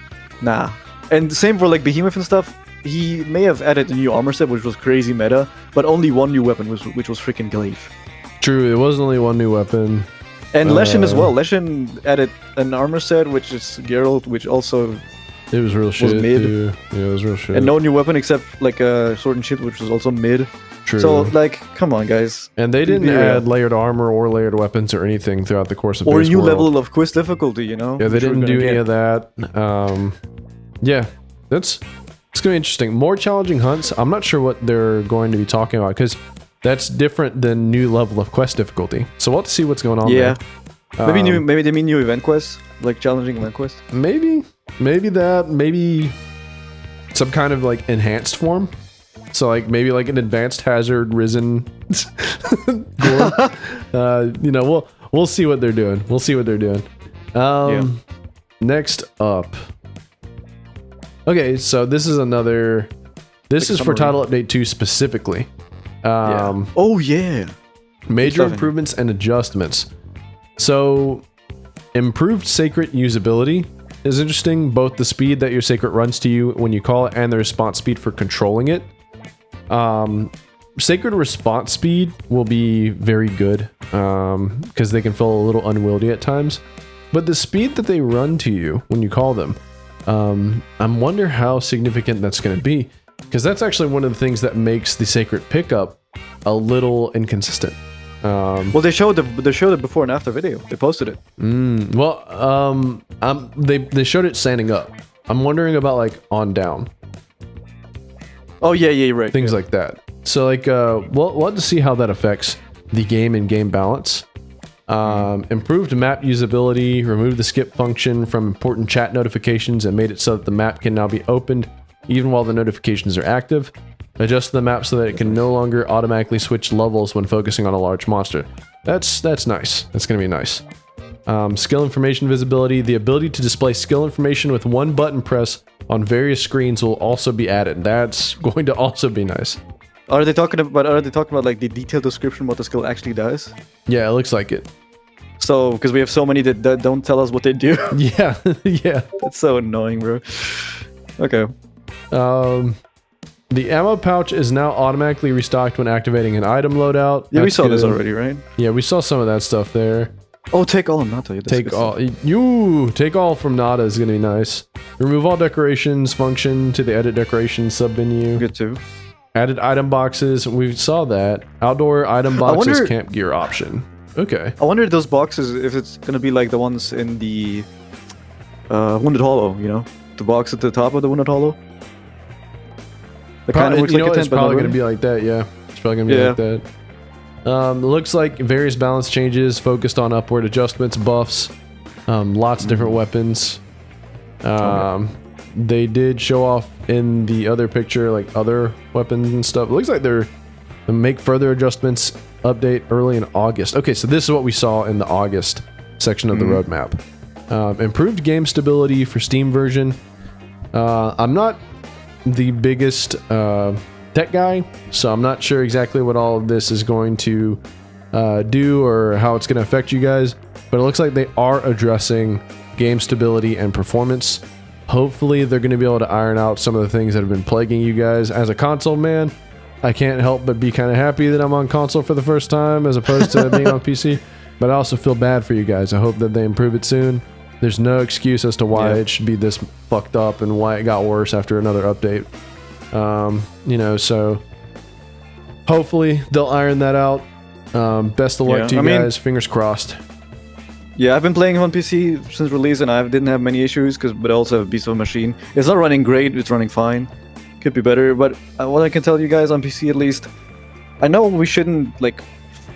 nah. And same for like Behemoth and stuff. He may have added a new armor set, which was crazy meta, but only one new weapon, which was freaking Glaive. True, it was only one new weapon. And Leshen as well. Leshen added an armor set, which is Geralt, which also It was real shit. mid. Too. Yeah, it was real shit. and no new weapon except like a sword and shield, which was also mid. True. So like, come on, guys. And they didn't be real. add layered armor or layered weapons or anything throughout the course of Or a Base new World. level of quiz difficulty, you know? Yeah, they which we're didn't gonna do any get. of that. Yeah, it's gonna be interesting. More challenging hunts. I'm not sure what they're going to be talking about because that's different than new level of quest difficulty. So we'll have to see what's going on. Yeah. there. Maybe they mean new event quests, like challenging event quests. Maybe that. Maybe some kind of like enhanced form. So like maybe like an advanced hazard risen. Gore. You know, we'll see what they're doing. We'll see what they're doing. Next up. Okay, so this is another. This is for Title Update 2 specifically. Oh yeah. Major Stuff. improvements and adjustments. So, improved Sacred usability is interesting. Both the speed that your Sacred runs to you when you call it and the response speed for controlling it. Sacred response speed will be very good because they can feel a little unwieldy at times. But the speed that they run to you when you call them, I wonder how significant that's going to be. Because that's actually one of the things that makes the Sacred pickup a little inconsistent. Well, they showed it before and after video. They posted it. They showed it standing up. I'm wondering about like on down. Oh yeah, you're right. Things like that. So like, we'll have to see how that affects the game and game balance. Improved map usability, removed the skip function from important chat notifications and made it so that the map can now be opened even while the notifications are active. Adjust the map so that it can no longer automatically switch levels when focusing on a large monster. That's nice. That's gonna be nice. Skill information visibility. The ability to display skill information with one button press on various screens will also be added. That's going to also be nice. Are they talking about like the detailed description what the skill actually does? Yeah, it looks like it. So, because we have so many that don't tell us what they do. Yeah, yeah. That's so annoying, bro. Okay. The ammo pouch is now automatically restocked when activating an item loadout. Yeah, we That's saw this good. already, right? Yeah, we saw some of that stuff there. Oh, take all, not that's Take good all. stuff. Take all from Nada is gonna be nice. Remove all decorations function to the edit decorations sub menu. Good too. Added item boxes. We saw that. Outdoor item boxes wonder- camp gear option. Okay. I wonder if those boxes, if it's gonna be like the ones in the Wounded Hollow, you know, the box at the top of the Wounded Hollow. It kind of looks like a tent, it's but probably not gonna be like that. Yeah, it's probably gonna be like that. It looks like various balance changes focused on upward adjustments, buffs, lots of different weapons. They did show off in the other picture like other weapons and stuff. It looks like they're make further adjustments. Update early in August. Okay, so this is what we saw in the August section of the roadmap. Improved game stability for Steam version. I'm not the biggest tech guy, so I'm not sure exactly what all of this is going to do or how it's going to affect you guys, but it looks like they are addressing game stability and performance. Hopefully they're going to be able to iron out some of the things that have been plaguing you guys. As a console man, I can't help but be kind of happy that I'm on console for the first time as opposed to being on PC, but I also feel bad for you guys. I hope that they improve it soon. There's no excuse as to why it should be this fucked up and why it got worse after another update. You know, so hopefully they'll iron that out. Best of luck to you guys. Fingers crossed. Yeah, I've been playing on PC since release and I didn't have many issues, but I also have a beast of a machine. It's not running great, it's running fine. Could be better, but what I can tell you guys on PC at least, I know we shouldn't like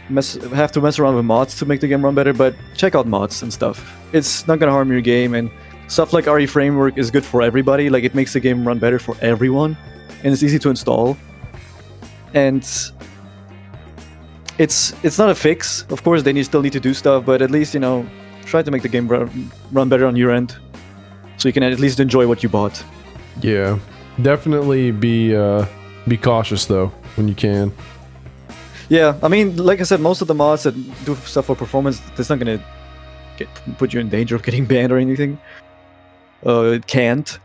have to mess around with mods to make the game run better, but check out mods and stuff. It's not gonna harm your game, and stuff like RE Framework is good for everybody. Like, it makes the game run better for everyone, and it's easy to install. And it's not a fix. Of course, they still need to do stuff, but at least, you know, try to make the game run better on your end, so you can at least enjoy what you bought. Yeah, definitely be cautious though when you can. Yeah, I mean, like I said, most of the mods that do stuff for performance, that's not gonna put you in danger of getting banned or anything. It can't.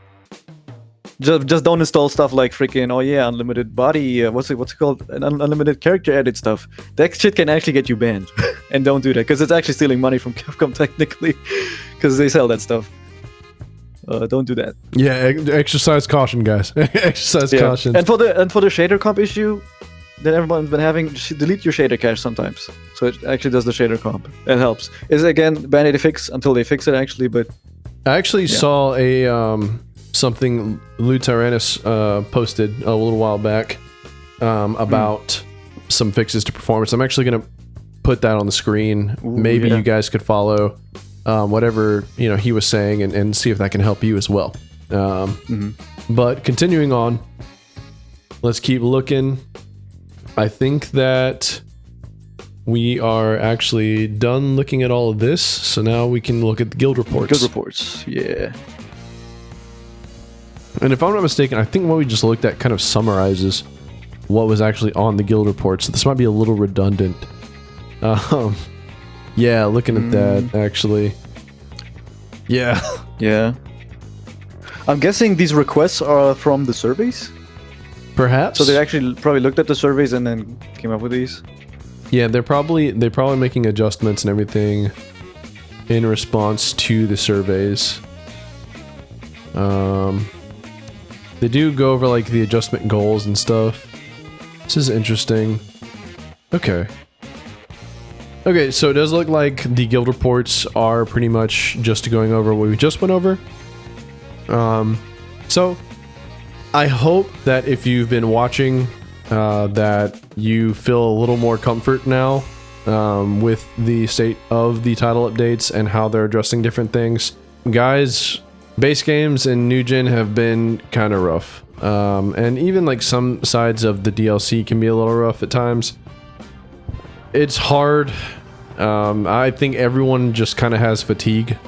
Just don't install stuff like freaking, oh yeah, unlimited body, what's it called? Unlimited character edit stuff. That shit can actually get you banned. And don't do that, because it's actually stealing money from Capcom technically, because they sell that stuff. Don't do that. Yeah, exercise caution, guys. Exercise caution. And for the shader comp issue that everyone's been having, just delete your shader cache sometimes. So it actually does the shader comp. That helps. It's again band-aid fix until they fix it actually, but I actually saw a something Lou Tyrannus posted a little while back about some fixes to performance. I'm actually gonna put that on the screen. Ooh, maybe you guys could follow whatever he was saying and see if that can help you as well. But continuing on, let's keep looking. I think that we are actually done looking at all of this, so now we can look at the guild reports. Guild reports, yeah. And if I'm not mistaken, I think what we just looked at kind of summarizes what was actually on the guild reports. So this might be a little redundant. Yeah, looking at that, actually. Yeah. Yeah. I'm guessing these requests are from the surveys? Perhaps. So they actually probably looked at the surveys and then came up with these? Yeah, they're probably making adjustments and everything in response to the surveys. They do go over like the adjustment goals and stuff. This is interesting. Okay, so it does look like the guild reports are pretty much just going over what we just went over. So I hope that if you've been watching, that you feel a little more comfort now with the state of the title updates and how they're addressing different things. Guys, base games and new gen have been kind of rough. And even like some sides of the DLC can be a little rough at times. It's hard. I think everyone just kind of has fatigue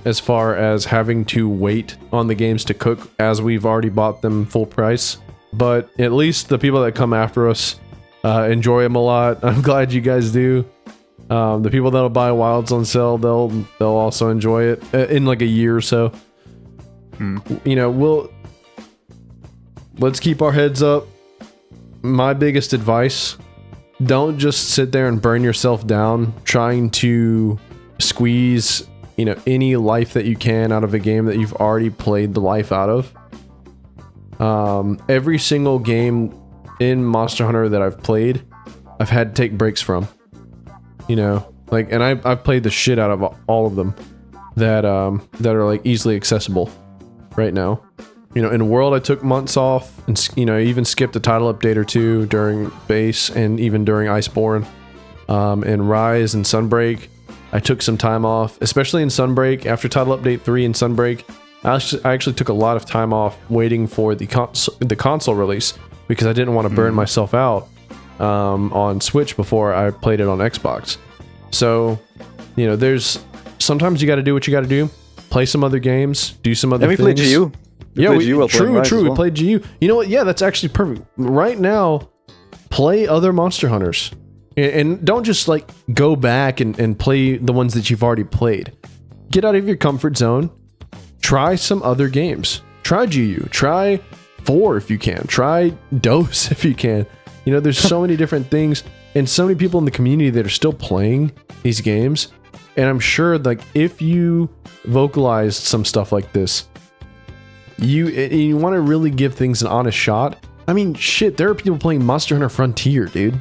as far as having to wait on the games to cook as we've already bought them full price. But at least the people that come after us enjoy them a lot. I'm glad you guys do. The people that'll buy Wilds on sale, they'll also enjoy it in like a year or so. Let's keep our heads up. My biggest advice: don't just sit there and burn yourself down trying to squeeze any life that you can out of a game that you've already played the life out of. Every single game in Monster Hunter that I've played, I've had to take breaks from. And I've played the shit out of all of them that are like easily accessible right now. In World I took months off, and I even skipped a title update or two during base and even during Iceborne. In Rise and Sunbreak, I took some time off, especially in Sunbreak after title update 3 and Sunbreak. I actually took a lot of time off waiting for the console release because I didn't want to burn myself out on Switch before I played it on Xbox. So, there's sometimes you got to do what you got to do. Play some other games, do some other things. And we played GU. True. We played GU. You know what? Yeah, that's actually perfect. Right now, play other Monster Hunters. And don't just like go back and play the ones that you've already played. Get out of your comfort zone. Try some other games. Try GU. Try 4 if you can. Try DOS if you can. There's so many different things and so many people in the community that are still playing these games. And I'm sure like if you vocalized some stuff like this, you want to really give things an honest shot. I mean, shit, there are people playing Monster Hunter Frontier, dude.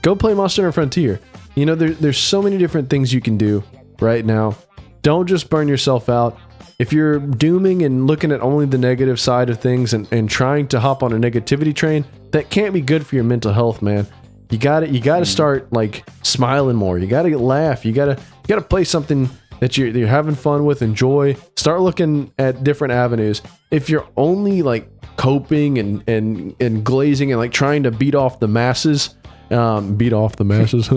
Go play Monster Hunter Frontier. There's so many different things you can do right now. Don't just burn yourself out. If you're dooming and looking at only the negative side of things and trying to hop on a negativity train, that can't be good for your mental health, man. You gotta start like smiling more. You gotta laugh. You gotta play something that you're having fun with, enjoy. Start looking at different avenues. If you're only like coping and glazing and like trying to beat off the masses, yeah, beat off the masses.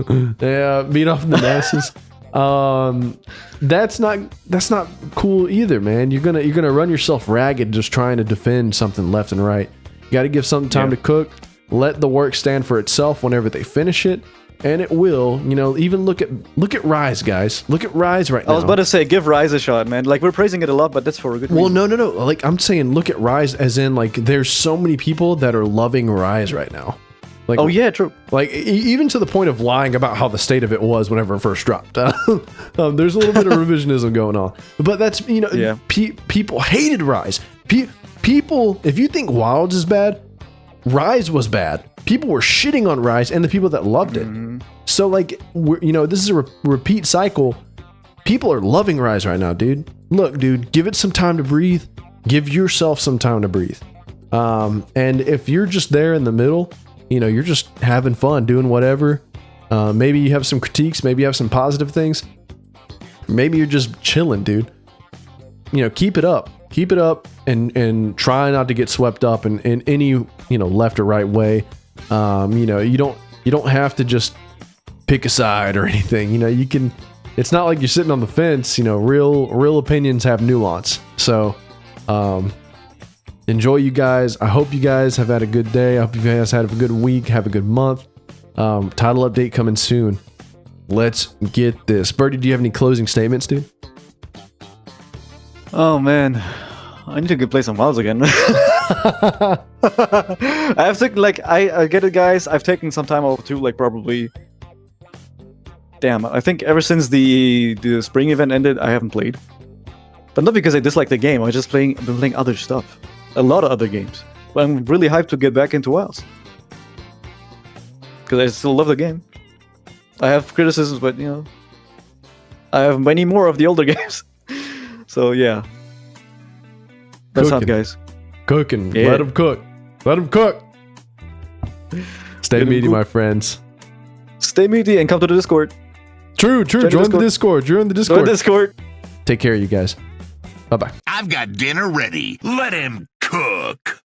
That's not cool either, man. You're gonna run yourself ragged just trying to defend something left and right. You got to give something time to cook. Let the work stand for itself whenever they finish it, and it will. You know, even look at Rise, guys. Look at Rise right now. I was about to say, give Rise a shot, man. Like, we're praising it a lot, but that's for a good reason. Well, no. Like, I'm saying, look at Rise as in, like, there's so many people that are loving Rise right now. Like, oh yeah, true. Like, even to the point of lying about how the state of it was whenever it first dropped. There's a little bit of revisionism going on, but that's people hated Rise. People, if you think Wilds is bad, Rise was bad. People were shitting on Rise and the people that loved it. So like, this is a repeat cycle. People are loving Rise right now, dude. Look, dude, give it some time to breathe. Give yourself some time to breathe. And if you're just there in the middle, you're just having fun, doing whatever. Maybe you have some critiques. Maybe you have some positive things. Maybe you're just chilling, dude. Keep it up. Keep it up and try not to get swept up in any, left or right way. You don't have to just pick a side or anything. You can, it's not like you're sitting on the fence. Real opinions have nuance. So, enjoy, you guys. I hope you guys have had a good day. I hope you guys had a good week, have a good month. Title update coming soon. Let's get this. Berti, do you have any closing statements, dude? Oh man, I need to go play some Wilds again. I have to, like, I get it, guys. I've taken some time off too, like probably. Damn, I think ever since the spring event ended, I haven't played. But not because I dislike the game. I was just been playing other stuff, a lot of other games. But I'm really hyped to get back into Wilds because I still love the game. I have criticisms, but I have many more of the older games. So yeah, that's how, guys. Cooking. Yeah. Let them cook. Let them cook. Stay meaty, my friends. Stay meaty and come to the Discord. True. Join the Discord. Join the Discord. Join the Discord. Take care, you guys. Bye-bye. I've got dinner ready. Let him cook.